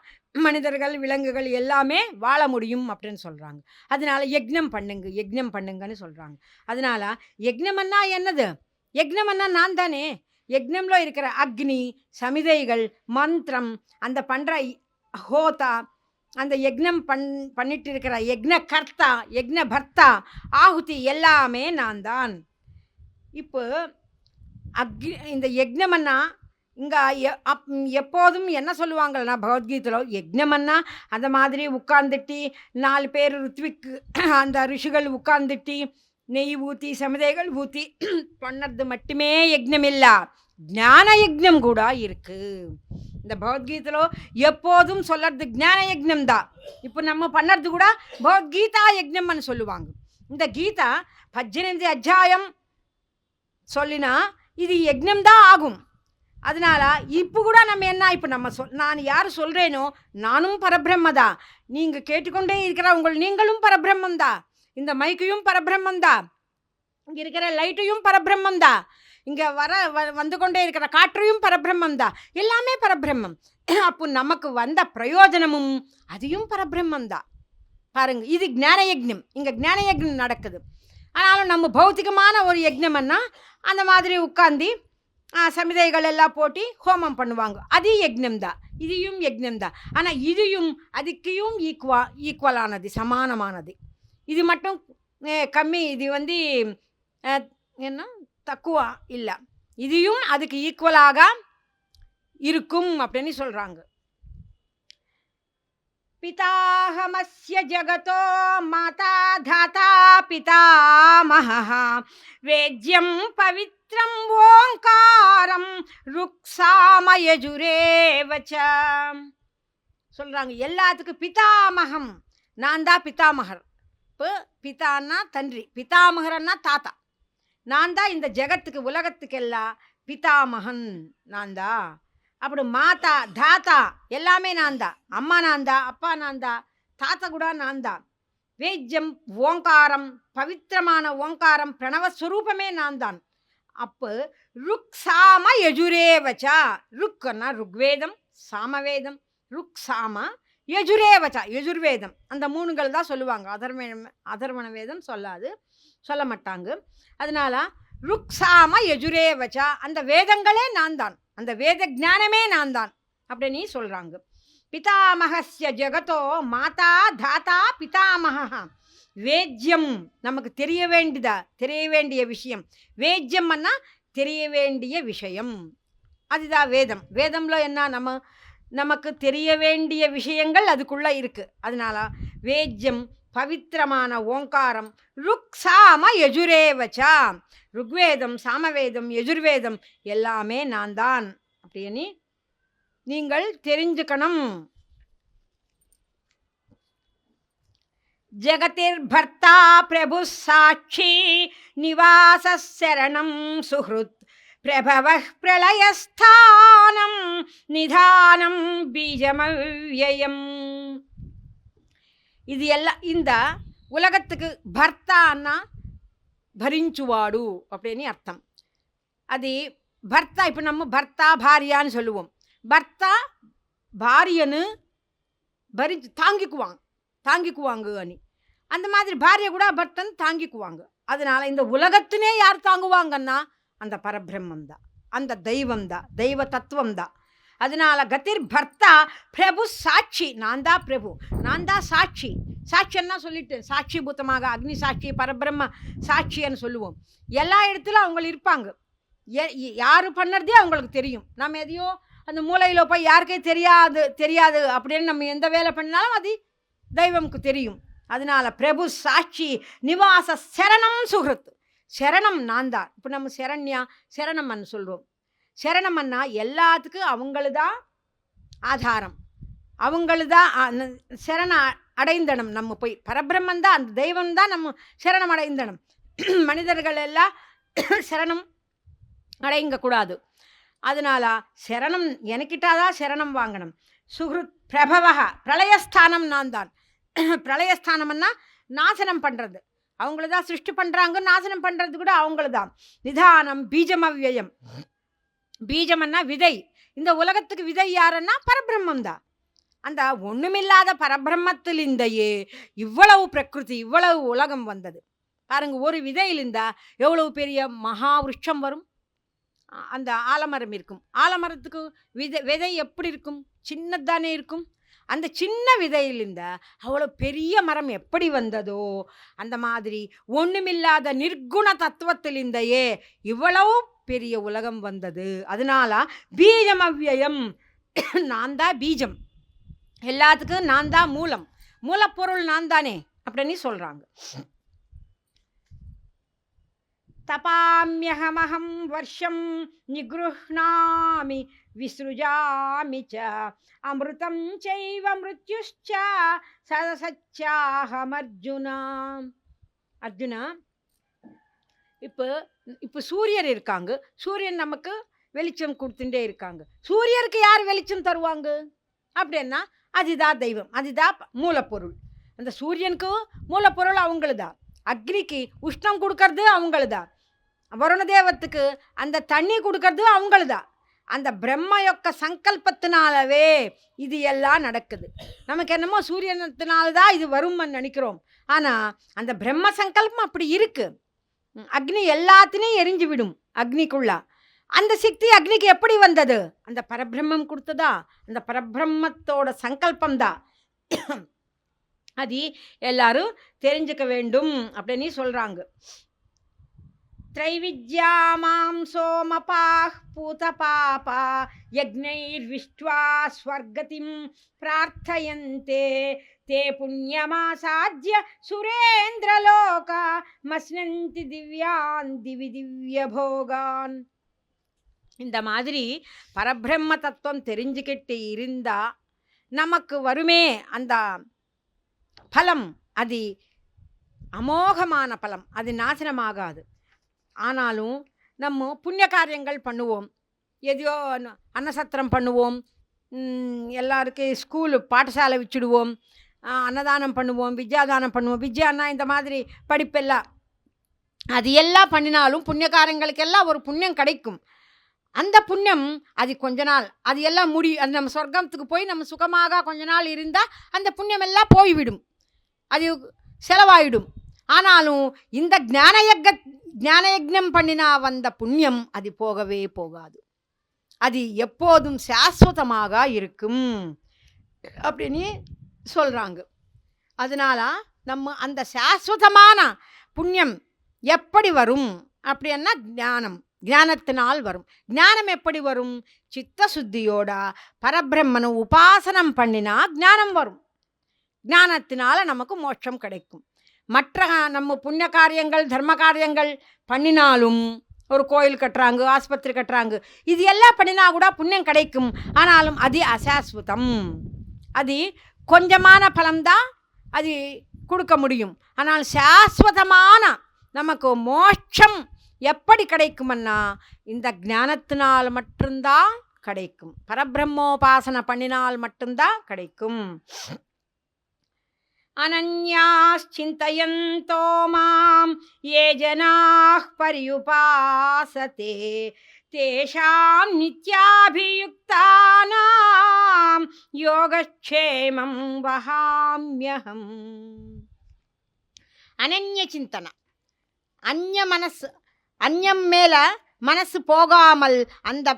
மனிதர்கள் விலங்குகள் எல்லாமே வாழ முடியும் அப்படின்னு சொல்கிறாங்க. அதனால யக்ஞம் பண்ணுங்கன்னு சொல்கிறாங்க. அதனால யக்ஞம்னா என்னது? யக்ஞம்னா நான் தானே. யக்ஞம்ல இருக்கிற அக்னி, சமிதைகள், மந்திரம், அந்த பண்ணுற ஹோதா, அந்த யக்ஞம் பண்ணிட்டு இருக்கிற யக்ஞ கர்த்தா, யக்ஞ பர்த்தா, ஆகுதி எல்லாமே நான் தான். இப்போ இந்த யக்ஞம்னா இங்கே எப்போதும் என்ன சொல்லுவாங்கன்னா பகவத்கீதையில் யக்ஞம்னா அந்த மாதிரி உட்கார்ந்துட்டு 4 பேர் ருத்விக்கு அந்த ரிஷிகள் உட்கார்ந்துட்டு நெய் ஊற்றி சமிதைகள் ஊற்றி பண்ணது மட்டுமே யக்ஞம் இல்லை, ஞான யக்ஞம் கூட இருக்குது. இந்த பகவத்கீதையில் எப்போதும் சொல்கிறது ஞான யக்ஞம் தான். இப்போ நம்ம பண்ணுறது கூட பகவத்கீதா யக்ஞம்னு சொல்லுவாங்க. இந்த கீதா 18 அத்தியாயம் சொல்லினா இது யக்ஞம் தான் ஆகும். அதனால இப்போ கூட நம்ம என்ன, இப்போ நான் யார் சொல்கிறேனோ நானும் பரபிரம்மதான், நீங்கள் கேட்டுக்கொண்டே இருக்கிற நீங்களும் பரபிரம்மந்தான், இந்த மைக்கையும் பரபிரம்மந்தான், இங்கே இருக்கிற லைட்டையும் பரபிரம்மந்தான், இங்கே வந்து கொண்டே இருக்கிற காற்றையும் பரபிரம்மந்தான், எல்லாமே பரபிரம்மம். அப்போ நமக்கு வந்த பிரயோஜனமும் அதையும் பரபிரம்மந்தான். பாருங்க, இது ஞான யக்ஞம், இங்கே ஞான யக்ஞம் நடக்குது. ஆனாலும் நம்ம பௌத்திகமான ஒரு யக்ஞம்னா அந்த மாதிரி உட்காந்து சமிதைகள் எல்லாம் போட்டி ஹோமம் பண்ணுவாங்க, அது யக்ஞம் தான், இதையும் யக்ஞம் தான். ஆனால் இதையும் அதுக்கையும் ஈக்குவலானது, சமானமானது. இது மட்டும் கம்மி, இது என்ன தக்குவா இல்லை. இதையும் அதுக்கு ஈக்குவலாக இருக்கும் அப்படின்னு சொல்றாங்க. பிதாஹமஸ்ய ஜகதோ மாதா தாதா பிதாமஹः வேத்யம் பவித்ரம் ஓங்காரம் ருக்ஸாமயஜுரேவச சொல்றாங்க. எல்லாத்துக்கும் பிதாமகம், நான் தான் பிதாமகர். இப்போ பிதான்னா தன்றி, பிதாமகரன்னா தாத்தா. நான் தான் இந்த ஜெகத்துக்கு உலகத்துக்கெல்லாம் பிதாமகன் நான் தான். அப்படி மாதா தாத்தா எல்லாமே நான் தான். அம்மா நான் தான், அப்பா நான் தான், தாத்தா கூட நான் தான். வேத்யம் ஓங்காரம், பவித்திரமான ஓங்காரம் பிரணவஸ்வரூபமே நான் தான். அப்போ ருக்ஸாம யஜுரேவச்சா, ருக்குன்னா ருக்வேதம், சாமவேதம், ருக்ஸாம யஜுரேவச்சா யஜுர்வேதம். அந்த மூணுகள் தான் சொல்லுவாங்க. அதர்வண வேதம் சொல்ல மாட்டாங்க. அதனால ருக்ஸாம யஜுரேவச்சா, அந்த வேதங்களே நான் தான், அந்த வேத ஞானமே நான் தான் அப்படின்னு சொல்றாங்க. பிதாமகஸ்ய ஜகதோ மாதா தாத்தா பிதாமகः வேத்யம், நமக்கு தெரிய வேண்டிய விஷயம். வேத்யம்னா தெரிய வேண்டிய விஷயம், அதுதான் வேதம். வேதம்ல என்ன, நமக்கு தெரிய வேண்டிய விஷயங்கள் அதுக்குள்ள இருக்கு. அதனால வேத்யம் பவித்திரமான ஓங்காரம் ருக்ஸாம யஜுரேவச்சா, ருக்வேதம், சாமவேதம், யஜுர்வேதம் எல்லாமே நான் தான் அப்படின்னு நீங்கள் தெரிஞ்சுக்கணும். ஜகதிர் பர்த்தா பிரபு சாட்சி நிவாச சரணம் சுஹ்ருத் பிரபவ பிரளயஸ்தானம் நிதானம் பீஜமவ்யயம். இது எல்லாம் இந்த உலகத்துக்கு பர்த்தான்னா భరించువాడు அப்படின்னு அர்த்தம். அது பர்த்தா, இப்போ நம்ம பர்த்தா பாரியான்னு சொல்லுவோம். பர்த்தா பாரியன்னு தாங்கிக்குவாங்க அனி. அந்த மாதிரி பாரிய கூட பர்த்தன் தாங்கிக்குவாங்க. அதனால இந்த உலகத்தினே யார் தாங்குவாங்கன்னா அந்த பரபிரம்மம் தான், அந்த தெய்வம் தான், தெய்வ தத்துவம் தான். அதனால கதிர் பர்த்தா பிரபு சாட்சி, நான் தான் பிரபு, நான் தான் சாட்சி. சாட்சியன்னா சொல்லிட்டு சாட்சி பூத்தமாக அக்னி சாட்சி, பரபிரம்ம சாட்சின்னு சொல்லுவோம். எல்லா இடத்துலையும் அவங்க இருப்பாங்க. யார் பண்ணுறதே அவங்களுக்கு தெரியும். நம்ம எதையோ அந்த மூலையில் போய் யாருக்கே தெரியாது அப்படின்னு நம்ம எந்த வேலை பண்ணாலும் அது தெய்வம்க்கு தெரியும். அதனால பிரபு சாட்சி நிவாச சரணம் சுஹ்ருத், சரணம் நான் தான். இப்போ நம்ம சரணம்னு சொல்கிறோம். சரணம்னா எல்லாத்துக்கும் அவங்களுதான் ஆதாரம், அவங்களுதான் சரண அடைந்தனம். நம்ம போய் பரபிரம்மன் தான், அந்த தெய்வம் தான் நம்ம சரணம் அடைந்தனம். மனிதர்கள் எல்லாம் சரணம் அடையக்கூடாது. அதனால சரணம் எனக்கிட்டாதான் சரணம் வாங்கணும். சுஹ்ருத் பிரபவக பிரளயஸ்தானம் நான் தான். பிரளயஸ்தானம்னா நாசனம் பண்ணுறது, அவங்கள தான் சிருஷ்டி பண்ணுறாங்க, நாசனம் பண்ணுறது கூட அவங்கள தான். நிதானம் பீஜமவ்யயம், பீஜம்னா விதை. இந்த உலகத்துக்கு விதை யாருன்னா பரபிரம்மம் தான். அந்த ஒன்றுமில்லாத பரபிரம்மத்திலிருந்தையே இவ்வளவு பிரகிருதி, இவ்வளவு உலகம் வந்தது பாருங்க. ஒரு விதையிலிருந்தா எவ்வளவு பெரிய மகாவிருஷம் வரும். அந்த ஆலமரம் இருக்கும், ஆலமரத்துக்கு விதை எப்படி இருக்கும், சின்னதானே இருக்கும். அந்த சின்ன விதையிலிருந்த அவ்வளோ பெரிய மரம் எப்படி வந்ததோ அந்த மாதிரி ஒன்றுமில்லாத நிர்குண தத்துவத்திலிருந்தையே இவ்வளவு பெரிய உலகம் வந்தது. அதனால பீஜம் அவ்யயம், நான் தான் பீஜம், எல்லாத்துக்கும் நான் தான் மூலம், மூலப்பொருள் நான் தானே அப்படின்னு சொல்றாங்க. தபாம்யஹமஹம் வர்ஷம் நிக்ருஹ்ணாமி விஸ்ருஜாமி ச அமிர்தம் சைவ மிருத்யுஷ்ச சதசச்சாஹம் அர்ஜுனா. அர்ஜுனா, இப்போ சூரியர் இருக்காங்க, சூரியன் நமக்கு வெளிச்சம் கொடுத்துட்டே இருக்காங்க. சூரியருக்கு யார் வெளிச்சம் தருவாங்க அப்படின்னா அதுதான் தெய்வம், அதுதான் மூலப்பொருள். அந்த சூரியனுக்கு மூலப்பொருள் அவங்களுதான், அக்னிக்கு உஷ்ணம் கொடுக்கறது அவங்களுதான், வருணதேவத்துக்கு அந்த தண்ணி கொடுக்கறது அவங்களுதான். அந்த பிரம்ம யொக்க சங்கல்பத்தினாலவே இது எல்லாம் நடக்குது. நமக்கு என்னமோ சூரியனத்தினால்தான் இது வரும்னு நினைக்கிறோம். ஆனால் அந்த பிரம்ம சங்கல்பம் அப்படி இருக்கு. அக்னி எல்லாத்தினையும் எரிஞ்சு விடும் அக்னிக்குள்ள. அந்த சக்தி அக்னிக்கு எப்படி வந்தது? அந்த பரபிரம்மம் கொடுத்ததா, அந்த பரபிரம்மத்தோட சங்கல்பம் தான். அது எல்லாரும் தெரிஞ்சுக்க வேண்டும் அப்படின்னு சொல்றாங்க. த்ரைவித்யா மாம் சோமபாஹ் பூதபாபா யக்ஞைர்விஷ்ட்வா ஸ்வர்கதிம் பிரார்த்தயந்தே தே புண்ணியமாசாத்ய சுரேந்திரலோகா மஸ்னந்தி திவ்யான் திவி திவ்ய போகான். இந்த மாதிரி பரபிரம்ம தத்துவம் தெரிஞ்சுக்கிட்டு இருந்தா நமக்கு வருமே அந்த பலம், அது அமோகமான பலம், அது நாசனமாகாது. ஆனாலும் நம்ம புண்ணிய காரியங்கள் பண்ணுவோம், எதையோ அன்னசத்திரம் பண்ணுவோம், எல்லாருக்கும் ஸ்கூலு பாடசாலை வச்சுடுவோம், அன்னதானம் பண்ணுவோம், வித்யாதானம் பண்ணுவோம். வித்யான்னா இந்த மாதிரி படிப்பெல்லாம், அது எல்லாம் பண்ணினாலும் புண்ணிய காரியங்களுக்கெல்லாம் ஒரு புண்ணியம் கிடைக்கும். அந்த புண்ணியம் அது கொஞ்ச நாள், அது எல்லாம் அது நம்ம சொர்க்கத்துக்கு போய் நம்ம சுகமாக கொஞ்ச நாள் இருந்தால் அந்த புண்ணியம் எல்லாம் போய்விடும், அது செலவாயிடும். ஆனாலும் இந்த ஞானயஜ்ஞம் பண்ணினா வந்த புண்ணியம் அது போகவே போகாது, அது எப்போதும் சாஸ்வதமாக இருக்கும் அப்படின்னு சொல்கிறாங்க. அதனால நம்ம அந்த சாஸ்வதமான புண்ணியம் எப்படி வரும் அப்படின்னா ஞானத்தினால் வரும். ஞானம் எப்படி வரும்? சித்த சுத்தியோட பரபிரம்மனை உபாசனம் பண்ணினா ஞானம் வரும். ஞானத்தினால நமக்கு மோட்சம் கிடைக்கும். மற்ற நம்ம புண்ணிய காரியங்கள் தர்ம காரியங்கள் பண்ணினாலும், ஒரு கோயில் கட்டுறாங்க, ஆஸ்பத்திரி கட்டுறாங்க, இது எல்லாம் பண்ணினா கூட புண்ணியம் கிடைக்கும். ஆனாலும் அது அசாஸ்வதம், அது கொஞ்சமான பலம்தான் அது கொடுக்க முடியும். ஆனால் சாஸ்வதமான நமக்கு மோட்சம் எப்படி கிடைக்கும்னா இந்த ஞானத்தினால் மட்டும்தான் கிடைக்கும். பரபிரம்மோபாசனை பண்ணினால் மட்டும்தான் கிடைக்கும். அனன்யாஸ்சிந்தயந்தோ மாம் யே ஜனாஹ் பரியுபாசதே தேஷாம் நித்யாபியுக்தானாம் யோகக்ஷேமம் வஹாம்யஹம். அனன்ய சிந்தனை, அந்நியம் மேலே மனசு போகாமல் அந்த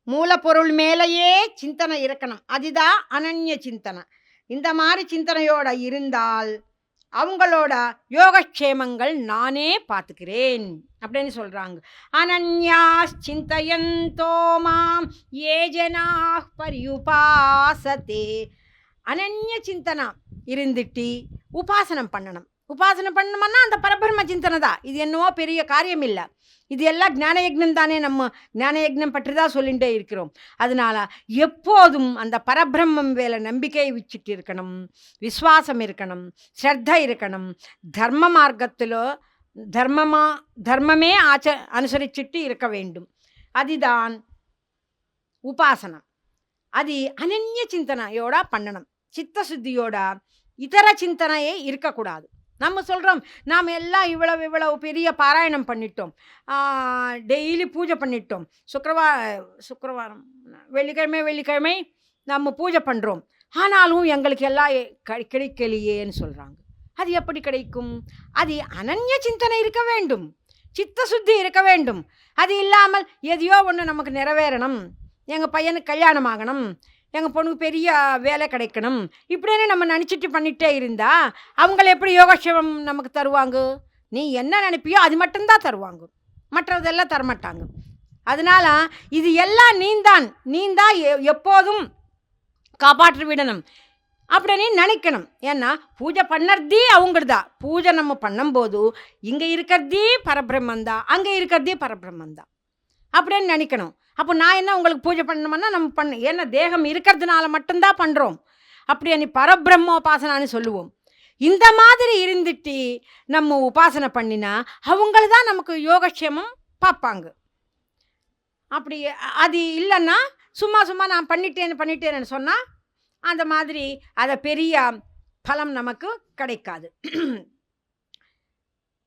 மூலப்பொருள் மேலேயே சிந்தனை இருக்கணும், அதுதான் அனன்ய சிந்தனை. இந்த மாதிரி சிந்தனையோட இருந்தால் அவங்களோட யோகக்ஷேமங்கள் நானே பார்த்துக்கிறேன் அப்படின்னு சொல்கிறாங்க. அனன்யாஸ் சிந்தயந்தோ மாம் யே ஜனாஹ் பரியுபாசதே. அனன்ய சிந்தனை இருந்துட்டு உபாசனம் பண்ணணும். உபாசனை பண்ணணும்னா அந்த பரபிரம்ம சிந்தனை தான். இது என்னவோ பெரிய காரியம் இல்லை, இது எல்லாம் ஞானயஜ்னம் தானே. நம்ம ஞானயஜ்னம் பற்றி தான் சொல்லிகிட்டே இருக்கிறோம். அதனால எப்போதும் அந்த பரபிரம்மம் வேலை நம்பிக்கை வச்சுட்டு இருக்கணும், விஸ்வாசம் இருக்கணும், ஸ்ரத்த இருக்கணும். தர்ம மார்க்கத்தில் தர்மமே அனுசரிச்சுட்டு இருக்க வேண்டும். அதுதான் உபாசனம். அது அனன்ய சிந்தனையோட பண்ணணும், சித்த சுத்தியோட. இதர சிந்தனையே இருக்கக்கூடாது. நம்ம சொல்கிறோம், நாம் எல்லாம் இவ்வளவு பெரிய பாராயணம் பண்ணிட்டோம், டெய்லி பூஜை பண்ணிட்டோம், சுக்கிரவாரம் வெள்ளிக்கிழமை நம்ம பூஜை பண்ணுறோம், ஆனாலும் எங்களுக்கு எல்லாம் கிடைக்கலையேன்னு சொல்கிறாங்க. அது எப்படி கிடைக்கும்? அது அனன்ய சிந்தனை இருக்க வேண்டும், சித்த சுத்தி இருக்க வேண்டும். அது இல்லாமல் எதையோ ஒன்று நமக்கு நிறைவேறணும், எங்கள் பையனுக்கு கல்யாணம் ஆகணும், எங்கள் பொண்ணுக்கு பெரிய வேலை கிடைக்கணும், இப்படின்னு நம்ம நினச்சிட்டு பண்ணிகிட்டே இருந்தா அவங்கள எப்படி யோகக்ஷேமம் நமக்கு தருவாங்க? நீ என்ன நினைப்பியோ அது மட்டும்தான் தருவாங்க, மற்றதெல்லாம் தரமாட்டாங்க. அதனால் இது எல்லாம் நீந்தான் எப்போதும் காப்பாற்றி விடணும் அப்படின்னு நினைக்கணும். ஏன்னா பூஜை பண்ணுறதே அவங்கள்தான். பூஜை நம்ம பண்ணும்போது இங்கே இருக்கிறதே பரபிரம்மந்தான், அங்கே இருக்கிறதே பரபிரம்மந்தான் அப்படின்னு நினைக்கணும். அப்போ நான் என்ன உங்களுக்கு பூஜை பண்ணணும்னா நம்ம ஏன்னா தேகம் இருக்கிறதுனால மட்டும்தான் பண்ணுறோம், அப்படி நீ பரபிரம்மோபாசனான்னு சொல்லுவோம். இந்த மாதிரி இருந்துட்டு நம்ம உபாசனை பண்ணினா அவங்கள தான் நமக்கு யோகக்ஷேமம் பார்ப்பாங்க. அப்படி அது இல்லைன்னா சும்மா நான் பண்ணிட்டேன்னு சொன்னால் அந்த மாதிரி அதை பெரிய பலம் நமக்கு கிடைக்காது.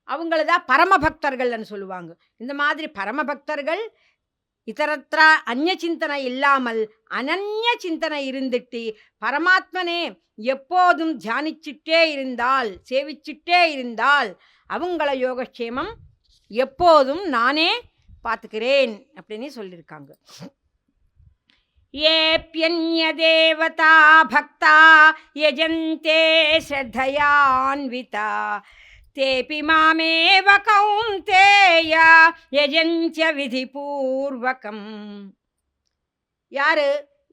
அவங்கள தான் பரமபக்தர்கள்னு சொல்லுவாங்க. இந்த மாதிரி பரமபக்தர்கள் இதரத்திர அந்நிய சிந்தனை இல்லாமல் அனன்ய சிந்தனை இருந்துட்டு பரமாத்மனே எப்போதும் தியானிச்சுட்டே இருந்தால், சேவிச்சுட்டே இருந்தால் அவங்கள யோகக்ஷேமம் எப்போதும் நானே பார்த்துக்கிறேன் அப்படின்னு சொல்லியிருக்காங்க. ஏப்யன்ய தேவதா பக்தா யஜந்தே ஸ்ரத்தயான்விதா தேபி மாமேவ கௌந்தேய யஜஞ்ச விதிபூர்வகம். யாரு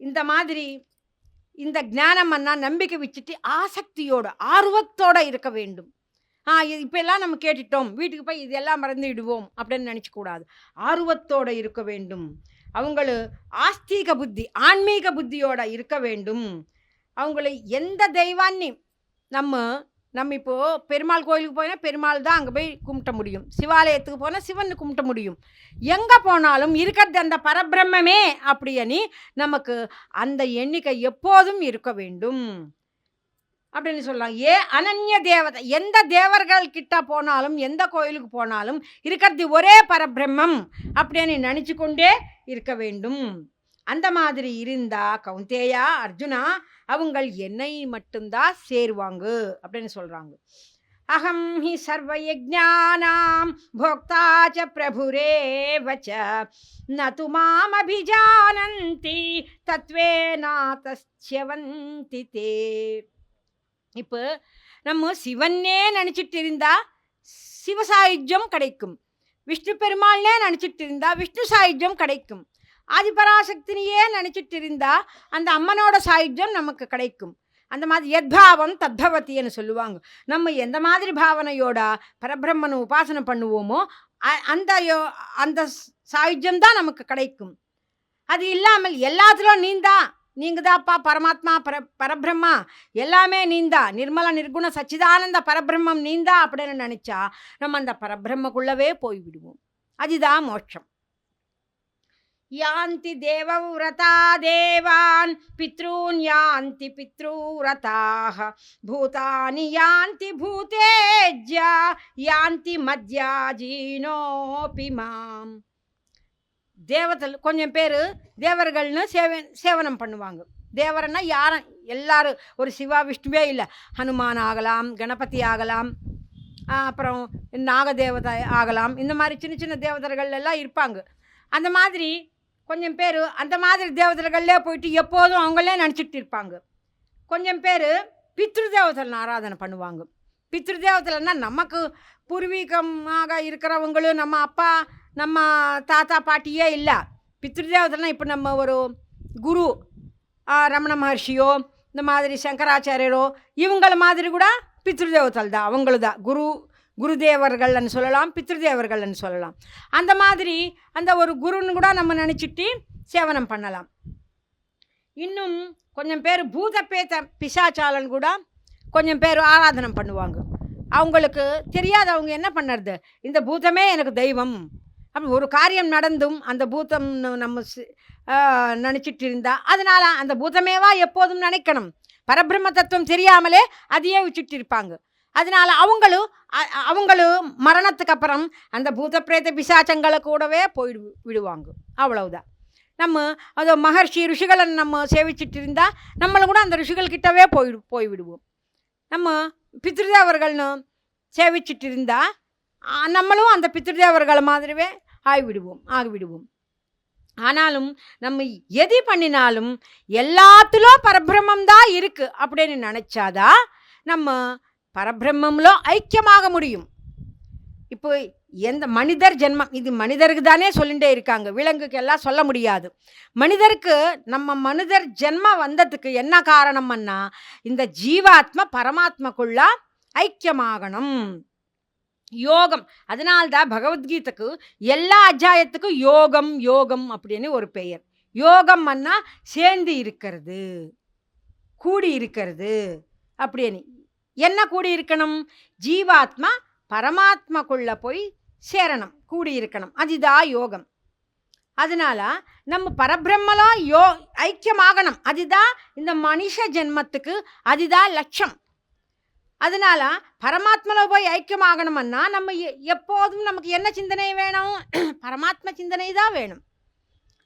இந்த மாதிரி இந்த ஞானம்னா நம்பிக்கை வச்சுட்டு ஆசக்தியோட ஆர்வத்தோட இருக்க வேண்டும். இப்போ எல்லாம் நம்ம கேட்டுட்டோம், வீட்டுக்கு போய் இதெல்லாம் மறந்துவிடுவோம் அப்படின்னு நினச்சக்கூடாது. ஆர்வத்தோடு இருக்க வேண்டும். அவங்களு ஆஸ்திக புத்தி ஆன்மீக புத்தியோட இருக்க வேண்டும். அவங்கள எந்த தெய்வாన్ని நம்ம இப்போது பெருமாள் கோயிலுக்கு போனால் பெருமாள் தான் அங்கே போய் கும்பிட்ட முடியும். சிவாலயத்துக்கு போனால் சிவன் கும்பிட்ட முடியும். எங்கே போனாலும் இருக்கிறது அந்த பரபிரம்மே அப்படின்னு நமக்கு அந்த எண்ணிக்கை எப்போதும் இருக்க வேண்டும் அப்படின்னு சொல்லலாம். அனன்ய தேவதை, எந்த தேவர்கள் கிட்ட போனாலும் எந்த கோயிலுக்கு போனாலும் இருக்கிறது ஒரே பரபிரம்மம் அப்படின்னு நினச்சி கொண்டே இருக்க வேண்டும். அந்த மாதிரி இருந்தா கௌந்தேயா அர்ஜுனா அவங்கள் என்னை மட்டும்தான் சேருவாங்க அப்படின்னு சொல்கிறாங்க. அகம் ஹி சர்வ யஜ்ஞானாம் போக்தா ச பிரபுரேவச நது மாம் அபிஜானந்தி தத்வேனா தஸ்யவந்தி தே. இப்போ நம்ம சிவன்னே நினச்சிட்டு இருந்தால் சிவ சாயுஜ்யம் கிடைக்கும். விஷ்ணு பெருமாள்னே நினச்சிட்டு இருந்தால் விஷ்ணு சாயுஜ்யம் கிடைக்கும். ஆதிபராசக்தினியே நினச்சிட்டு இருந்தால் அந்த அம்மனோட சாயுஜ்யம் நமக்கு கிடைக்கும். அந்த மாதிரி யத்பாவம் தத்பவத்தின்னு சொல்லுவாங்க. நம்ம எந்த மாதிரி பாவனையோட பரபிரம்மனை உபாசனை பண்ணுவோமோ அந்த சாயுஜ்யம் தான் நமக்கு கிடைக்கும். அது இல்லாமல் எல்லாத்திலும் நீங்கள் தான்ப்பா பரமாத்மா பரபிரம்மா எல்லாமே நீந்தா நிர்மல நிர்குண சச்சிதானந்த பரபிரம்மம் நீந்தா அப்படின்னு நினச்சா நம்ம அந்த பரபிரம்மக்குள்ளவே போய்விடுவோம். அதுதான் மோட்சம். யாந்தி தேவவ்ரதா தேவான் பித்ரூன் யாந்தி பித்ருவ்ரதாக பூதானி யாந்தி பூதேஜ்யா யாந்தி மத்யாஜீனோபி மாம். தேவத்தில் கொஞ்சம் பேர் தேவர்கள்னு சேவனம் பண்ணுவாங்க. தேவரன்னா யாரும் எல்லாரும் ஒரு சிவா விஷ்ணுவே இல்லை, ஹனுமான் ஆகலாம், கணபதி ஆகலாம், அப்புறம் நாகதேவதை ஆகலாம். இந்த மாதிரி சின்ன சின்ன தேவதர்கள் எல்லாம் இருப்பாங்க. அந்த மாதிரி கொஞ்சம் பேர் அந்த மாதிரி தேவதர்களே போயிட்டு எப்போதும் அவங்களே நினச்சிட்டு இருப்பாங்க. கொஞ்சம் பேர் பித்ரு தேவதல் ஆராதனை பண்ணுவாங்க. பித்ரு தேவதல்னா நமக்கு பூர்வீகமாக இருக்கிறவங்களும் நம்ம அப்பா நம்ம தாத்தா பாட்டியே இல்லை. பித்ருதேவதல்னா இப்போ நம்ம ஒரு குரு ரமண மகர்ஷியோ இந்த மாதிரி சங்கராச்சாரியரோ இவங்கள மாதிரி கூட பித்ருதேவதல் தான். அவங்களு தான் குருதேவர்கள்னு சொல்லலாம், பித்ருதேவர்கள்னு சொல்லலாம். அந்த மாதிரி அந்த ஒரு குருன்னு கூட நம்ம நினச்சிட்டு சேவனம் பண்ணலாம். இன்னும் கொஞ்சம் பேர் பூதப்பேத்த பிசாச்சாலன் கூட கொஞ்சம் பேர் ஆராதனை பண்ணுவாங்க. அவங்களுக்கு தெரியாது அவங்க என்ன பண்ணுறது, இந்த பூதமே எனக்கு தெய்வம். அப்படி ஒரு காரியம் நடந்தும் அந்த பூதம் நம்ம நினச்சிட்டு இருந்தால் அதனால் அந்த பூதமேவா எப்போதும் நினைக்கணும். பரபிரம்ம தத்துவம் தெரியாமலே அதையே வச்சுட்டு இருப்பாங்க. அதனால் அவங்களும் மரணத்துக்கு அப்புறம் அந்த பூத பிரேத பிசாச்சங்களை கூடவே விடுவாங்க. அவ்வளவுதான். நம்ம அதை மகர்ஷி ருஷிகளை நம்ம சேவிச்சிட்டு இருந்தால் நம்மளும் கூட அந்த ருஷிகள்கிட்டவே போய்விடுவோம். நம்ம பித்ருதேவர்கள்னு சேவிச்சிட்டு இருந்தால் நம்மளும் அந்த பித்ருதேவர்களை மாதிரிவே ஆகிவிடுவோம். ஆனாலும் நம்ம எது பண்ணினாலும் எல்லாத்திலும் பரபிரம்மம் தான் இருக்குது அப்படின்னு நினச்சாதான் நம்ம பரபிரம்மம்ல ஐக்கியமாக முடியும். இப்போ எந்த மனிதர் ஜென்மம், இது மனிதருக்கு தானே சொல்லிகிட்டே இருக்காங்க, விலங்குக்கு எல்லாம் சொல்ல முடியாது. மனிதருக்கு நம்ம மனிதர் ஜென்மம் வந்ததுக்கு என்ன காரணம்னா இந்த ஜீவாத்மா பரமாத்மக்குள்ள ஐக்கியமாகணும். யோகம். அதனால்தான் பகவத்கீதைக்கு எல்லா அத்தியாயத்துக்கும் யோகம் அப்படின்னு ஒரு பெயர். யோகம்னா சேர்ந்து இருக்கிறது, கூடி இருக்கிறது அப்படின்னு. என்ன கூடி இருக்கணும்? ஜீவாத்மா பரமாத்மாக்குள்ள போய் சேரணும், கூடி இருக்கணும். அதுதான் யோகம். அதனால நம்ம பரபிரம்மலாம் ஐக்கியமாகணும். அதுதான் இந்த மனுஷ ஜென்மத்துக்கு அதுதான் லட்சம். அதனால பரமாத்மாவில் போய் ஐக்கியமாகணும்னா நம்ம எப்போதும் நமக்கு என்ன சிந்தனை வேணும்? பரமாத்மா சிந்தனை தான் வேணும்.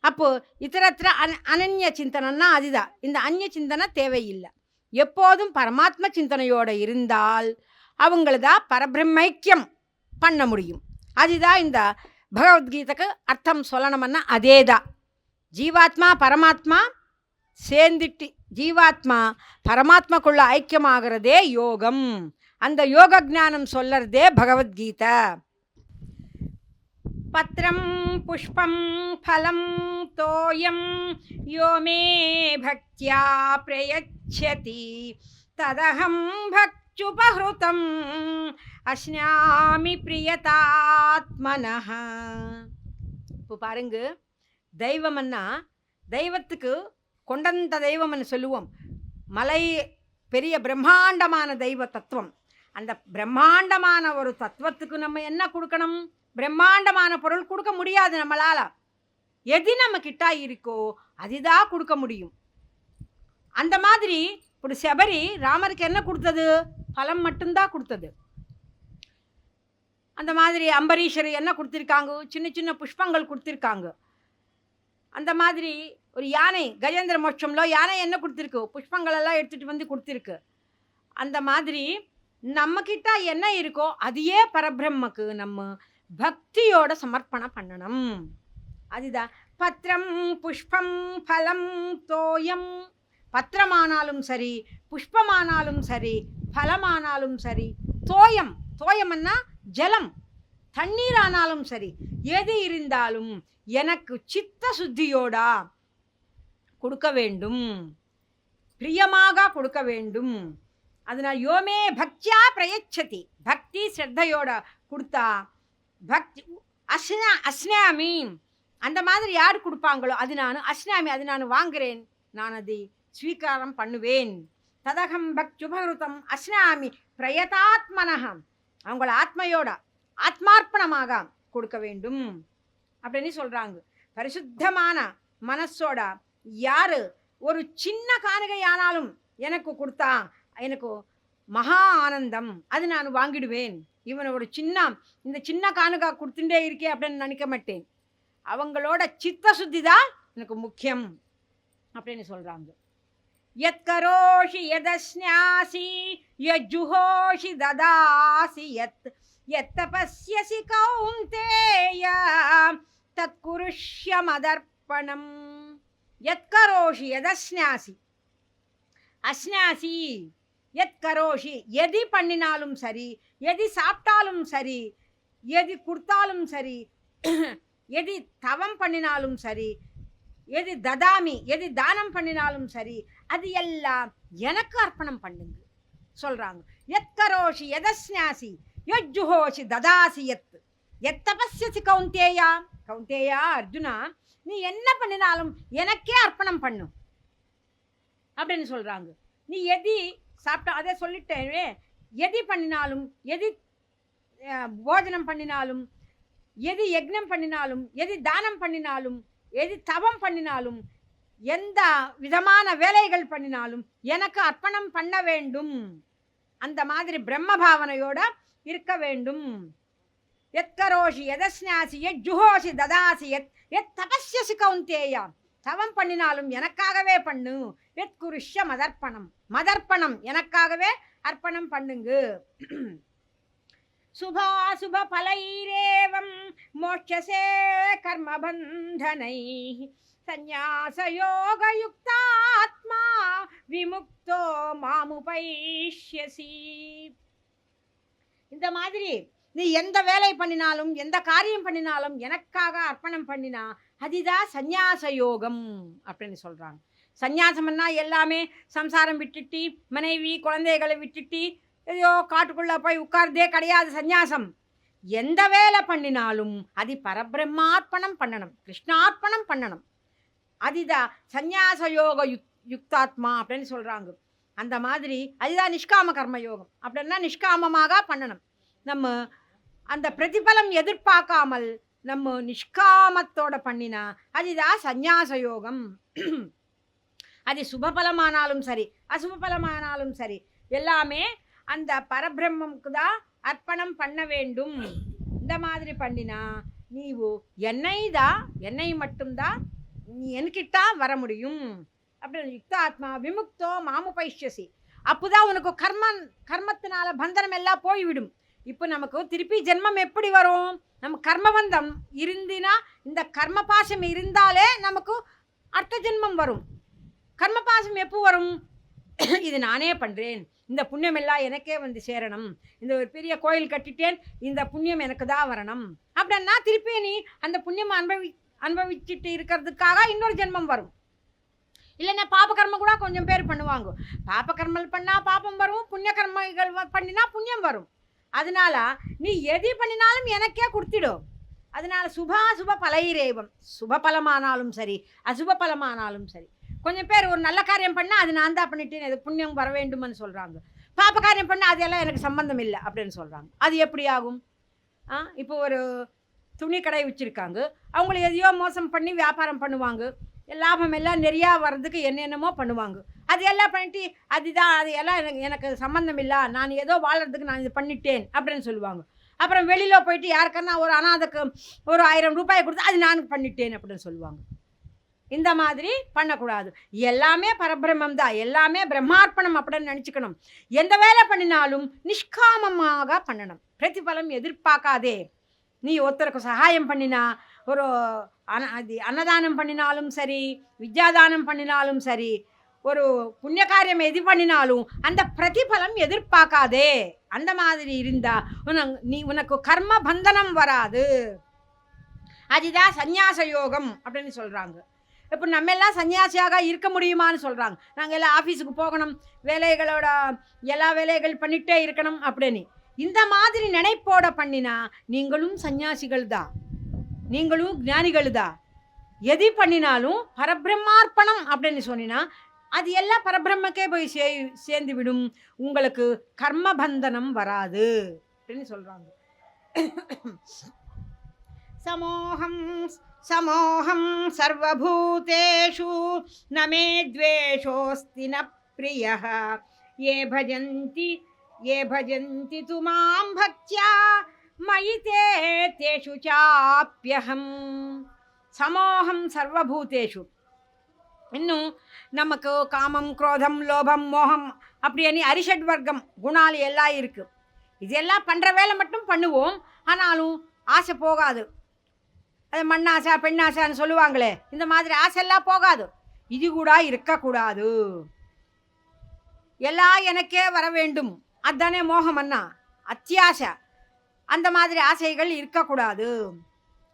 அப்போது இத்தரத்திர அனன்ய சிந்தனைன்னா அதுதான். இந்த அந்நிய சிந்தனை தேவையில்லை. எப்போதும் பரமாத்மா சிந்தனையோடு இருந்தால் அவங்களதான் பரபிரம்மைக்கியம் பண்ண முடியும். அதுதான் இந்த பகவத்கீதைக்கு அர்த்தம் சொல்லணும்னா அதே தான். ஜீவாத்மா பரமாத்மா சேர்ந்துட்டு ஜீவாத்மா பரமாத்மாக்குள்ள ஐக்கியமாகிறதே யோகம். அந்த யோக ஞானம் சொல்லறதே பகவத்கீதை. பத்ரம் புஷ்பம் ஃபலம் தோயம் யோ மே பக்த்யா பிரயச்சதி ததஹம் பக்த்யுபஹ்ருதம் அஸ்னாமி பிரியதாத்மனஹ. இப்போ பாருங்க, தெய்வம்னா தெய்வத்துக்கு கொண்டந்த தெய்வம்னு சொல்லுவோம். மலை பெரிய பிரம்மாண்டமான தெய்வ தத்துவம். அந்த பிரம்மாண்டமான ஒரு தத்துவத்துக்கு நம்ம என்ன கொடுக்கணும்? பிரம்மாண்டமான பொருள் கொடுக்க முடியாது நம்மளால. எது நம்ம கிட்ட இருக்கோ அதுதான் கொடுக்க முடியும். அந்த மாதிரி ஒரு சபரி ராமருக்கு என்ன கொடுத்தது? பலம் மட்டும்தான் கொடுத்தது. அந்த மாதிரி அம்பரீஷர் என்ன கொடுத்துருக்காங்க? சின்ன சின்ன புஷ்பங்கள் கொடுத்துருக்காங்க. அந்த மாதிரி ஒரு யானை கஜேந்திர மோட்சம்ல யானை என்ன கொடுத்துருக்கு? புஷ்பங்கள் எல்லாம் எடுத்துகிட்டு வந்து கொடுத்துருக்கு. அந்த மாதிரி நம்மக்கிட்ட என்ன இருக்கோ அதையே பரபிரம்மக்கு நம்ம பக்தியோட சமர்ப்பணம் பண்ணணும். அதுதான் பத்திரம் புஷ்பம் ஃபலம் தோயம். பத்திரமானாலும் சரி, புஷ்பமானாலும் சரி, ஃபலமானாலும் சரி, தோயம், தோயம்னா ஜலம், தண்ணீர் ஆனாலும் சரி, எது இருந்தாலும் எனக்கு சித்த சுத்தியோடா கொடுக்க வேண்டும், பிரியமாக கொடுக்க வேண்டும். அதனால் யோமே பக்தியா பிரயச்சதி, பக்தி ஸ்ரத்தையோட கொடுத்தா பக்தி அஸ்னாமி. அந்த மாதிரி யார் கொடுப்பாங்களோ அது நான் அஸ்னாமி, அது நான் வாங்குறேன், நான் அதை ஸ்வீகாரம் பண்ணுவேன். ததகம் பக்த்யுபஹ்ருதம் அஸ்னாமி பிரயதாத்மனஹம். அவங்கள ஆத்மையோட ஆத்மார்ப்பணமாக கொடுக்க வேண்டும் அப்படின்னு சொல்கிறாங்க. பரிசுத்தமான மனசோட யார் ஒரு சின்ன காணிகையானாலும் எனக்கு கொடுத்தா எனக்கு மகா ஆனந்தம், அது நான் வாங்கிடுவேன். இவனை ஒரு இந்த சின்ன காணிகை கொடுத்துட்டே இருக்கே அப்படின்னு நினைக்க மாட்டேன். அவங்களோட சித்த சுத்தி தான் எனக்கு முக்கியம் அப்படின்னு சொல்கிறாங்க. யத் கரோஷி யதஸ்ஞாசி யஜ்ஜுஹோஷி ததாசி யத் யத்தபஸ்யசி கௌந்தேய தத் குருஷ்ய மதர்ப்பணம். யத் கரோஷி யதஸ்ஞாசி, அஸ்ஞாசி யத் கரோஷி, எது பண்ணினாலும் சரி, எது சாப்பிட்டாலும் சரி, எது கொடுத்தாலும் சரி, எது தவம் பண்ணினாலும் சரி, எது ததாமி, எது தானம் பண்ணினாலும் சரி, அது எல்லாம் எனக்கு அர்ப்பணம் பண்ணுங்க சொல்றாங்க. யத் கரோஷி யதஸ்ஞாசி யஜ்ஜுஹோஷி ததாசி யத் யத்தபஸ்யசி கௌந்தேயா. கௌந்தேயா அர்ஜுனா, நீ என்ன பண்ணினாலும் எனக்கே அர்ப்பணம் பண்ணு அப்படின்னு சொல்றாங்க. நீ எது சாப்பிட்டா அதே சொல்லிட்டேனே, எது பண்ணினாலும், எது போஜனம் பண்ணினாலும், எது யக்னம் பண்ணினாலும், எது தானம் பண்ணினாலும், எது தவம் பண்ணினாலும், எந்த விதமான வேலைகள் பண்ணினாலும் எனக்கு அர்ப்பணம் பண்ண வேண்டும். அந்த மாதிரி பிரம்ம பாவனையோட இருக்க வேண்டும். யத் கரோஷி யதஸ்ஞாசி யஜ்ஜுஹோஷி ததாசி யத் யத் தபஸ்யசி கௌந்தேயா. தவம் பண்ணினாலும் எனக்காகவே பண்ணு. யத் குருஷ்ய மதர்ப்பணம், மதர்ப்பணம் எனக்காகவே அர்ப்பணம் பண்ணுங்க. சுபாசுப பலைரேவம் மோட்சசே கர்மபந்தனை சந்நியாச யோக யுக்தாத்மா விமுக்தோ மாமுபைஷ்யசி. இந்த மாதிரி நீ எந்த வேலை பண்ணினாலும், எந்த காரியம் பண்ணினாலும் எனக்காக அர்ப்பணம் பண்ணினா அதுதான் சந்நியாச யோகம் அப்படின்னு சொல்றாங்க. சந்நியாசம்னா எல்லாமே சம்சாரம் விட்டுட்டு, மனைவி குழந்தைகளை விட்டுட்டு ஐயோ காட்டுக்குள்ள போய் உட்கார்ந்தே கிடையாது சந்நியாசம். எந்த வேலை பண்ணினாலும் அது பரபிரம்மார்ப்பணம் பண்ணணும், கிருஷ்ணார்ப்பணம் பண்ணணும். அதுதான் சந்நியாச யோக யுக்தாத்மா அப்படின்னு சொல்றாங்க. அந்த மாதிரி அதுதான் நிஷ்காம கர்ம யோகம். அப்படின்னா நிஷ்காமமாக பண்ணணும். நம்ம அந்த பிரதிபலம் எதிர்பார்க்காமல் நம்ம நிஷ்காமத்தோட பண்ணினா அதுதான் சந்நியாச யோகம். அது சுபபலமானாலும் சரி, அசுபபலமானாலும் சரி, எல்லாமே அந்த பரபிரம்மக்கு தான் அர்ப்பணம் பண்ண வேண்டும். இந்த மாதிரி பண்ணினா நீவு என்னை மட்டும்தான் நீ என்கிட்ட வர முடியும் அப்படின்னு யுக்தாத்மா விமுக்தோ மாமுபைஷ்யசி. அப்போதான் உனக்கு கர்மத்தினால பந்தனம் எல்லாம் போய்விடும். இப்போ நமக்கு திருப்பி ஜென்மம் எப்படி வரும்? நம்ம கர்மபந்தம் இருந்தினா, இந்த கர்ம பாசம் இருந்தாலே நமக்கு அடுத்த ஜென்மம் வரும். கர்ம பாசம் எப்போ வரும்? இது நானே பண்ணுறேன், இந்த புண்ணியம் எல்லாம் எனக்கே வந்து சேரணும், இந்த ஒரு பெரிய கோயில் கட்டிட்டேன், இந்த புண்ணியம் எனக்கு தான் வரணும் அப்படின்னா திருப்பி நீ அந்த புண்ணியம் அனுபவிச்சுட்டு இருக்கிறதுக்காக இன்னொரு ஜென்மம் வரும். இல்லைன்னா பாபகர்மம் கூட கொஞ்சம் பேர் பண்ணுவாங்க. பாபகர்மல் பண்ணால் பாபம் வரும், புண்ணிய கர்மங்கள் பண்ணினா புண்ணியம் வரும். அதனால நீ எது பண்ணினாலும் எனக்கே கொடுத்துடும். அதனால சுப பலைரேவம், சுப பலமானாலும் சரி அசுப பலமானாலும் சரி. கொஞ்சம் பேர் ஒரு நல்ல காரியம் பண்ணால் அது நான் தான் பண்ணிட்டேன், அது புண்ணியம் வர வேண்டும்னு சொல்கிறாங்க. பாப்ப காரியம் பண்ணால் அதெல்லாம் எனக்கு சம்பந்தம் இல்லை அப்படின்னு சொல்கிறாங்க. அது எப்படி ஆகும்? இப்போ ஒரு துணி கடை வச்சுருக்காங்க, அவங்கள எதையோ மோசம் பண்ணி வியாபாரம் பண்ணுவாங்க, லாபம் எல்லாம் நிறையா வர்றதுக்கு என்னென்னமோ பண்ணுவாங்க. அது எல்லாம் பண்ணிட்டு அதுதான் அது எல்லாம் எனக்கு சம்மந்தம் இல்லை, நான் ஏதோ வாழறதுக்கு நான் இது பண்ணிட்டேன் அப்படின்னு சொல்லுவாங்க. அப்புறம் வெளியில் போயிட்டு யாருக்கன்னா ஒரு அனாதைக்கு ஒரு 1000 ரூபாய் கொடுத்து அது நான் பண்ணிட்டேன் அப்படின்னு சொல்லுவாங்க. இந்த மாதிரி பண்ணக்கூடாது. எல்லாமே பரபிரம்மம் தான், எல்லாமே பிரம்மார்ப்பணம் அப்படின்னு நினச்சிக்கணும். எந்த வேலை பண்ணினாலும் நிஷ்காமமாக பண்ணணும், பிரதிபலம் எதிர்பார்க்காதே. நீ ஒருத்தருக்கு சகாயம் பண்ணினா, ஒரு அன்னதானம் பண்ணினாலும் சரி, வித்யாதானம் பண்ணினாலும் சரி, ஒரு புண்ணிய காரியம் எது பண்ணினாலும் அந்த பிரதிபலம் எதிர்பார்க்காதே. அந்த மாதிரி இருந்தா உனக்கு கர்ம பந்தனம் வராது. அதுதான் சந்நியாச யோகம் அப்படின்னு சொல்கிறாங்க. இப்போ நம்ம எல்லாம் சன்னியாசியாக இருக்க முடியுமான்னு சொல்கிறாங்க. நாங்கள் எல்லாம் ஆஃபீஸுக்கு போகணும், வேலைகளோட எல்லா வேலைகள் பண்ணிகிட்டே இருக்கணும் அப்படின்னு. இந்த மாதிரி நினைப்போட பண்ணினா நீங்களும் சன்னியாசிகள் தான், நீங்களும் ஞானிகள் தான். எது பண்ணினாலும் பரபிரம்மார்ப்பணம் அப்படின்னு சொன்னா அது எல்லாம் பரபிரம்மக்கே போய் சேர்ந்து விடும், உங்களுக்கு கர்மபந்தனம் வராது அப்படின்னு சொல்கிறாங்க. சமோகம் சமோகம் சர்வபூதேஷு நமே த்வேஷோஸ்தி ந ப்ரியः ये भजन्ति तु मां भक्त्या मयि तेषु चाप्यहम्. சமோகம் சர்வபூதேஷு. இன்னும் நமக்கு காமம் குரோதம் லோபம் மோகம் அப்படி அரிஷட் வர்க்கம் குணால் எல்லாம் இருக்குது. இதெல்லாம் பண்ணுற வேலை மட்டும் பண்ணுவோம், ஆனாலும் ஆசை போகாது. அது மண்ணாசை பெண்ணாசைன்னு சொல்லுவாங்களே, இந்த மாதிரி ஆசையெல்லாம் போகாது. இது கூட இருக்கக்கூடாது. எல்லாம் எனக்கே வர வேண்டும், அதுதானே மோகமன்னா அத்தியாசை. அந்த மாதிரி ஆசைகள் இருக்கக்கூடாது,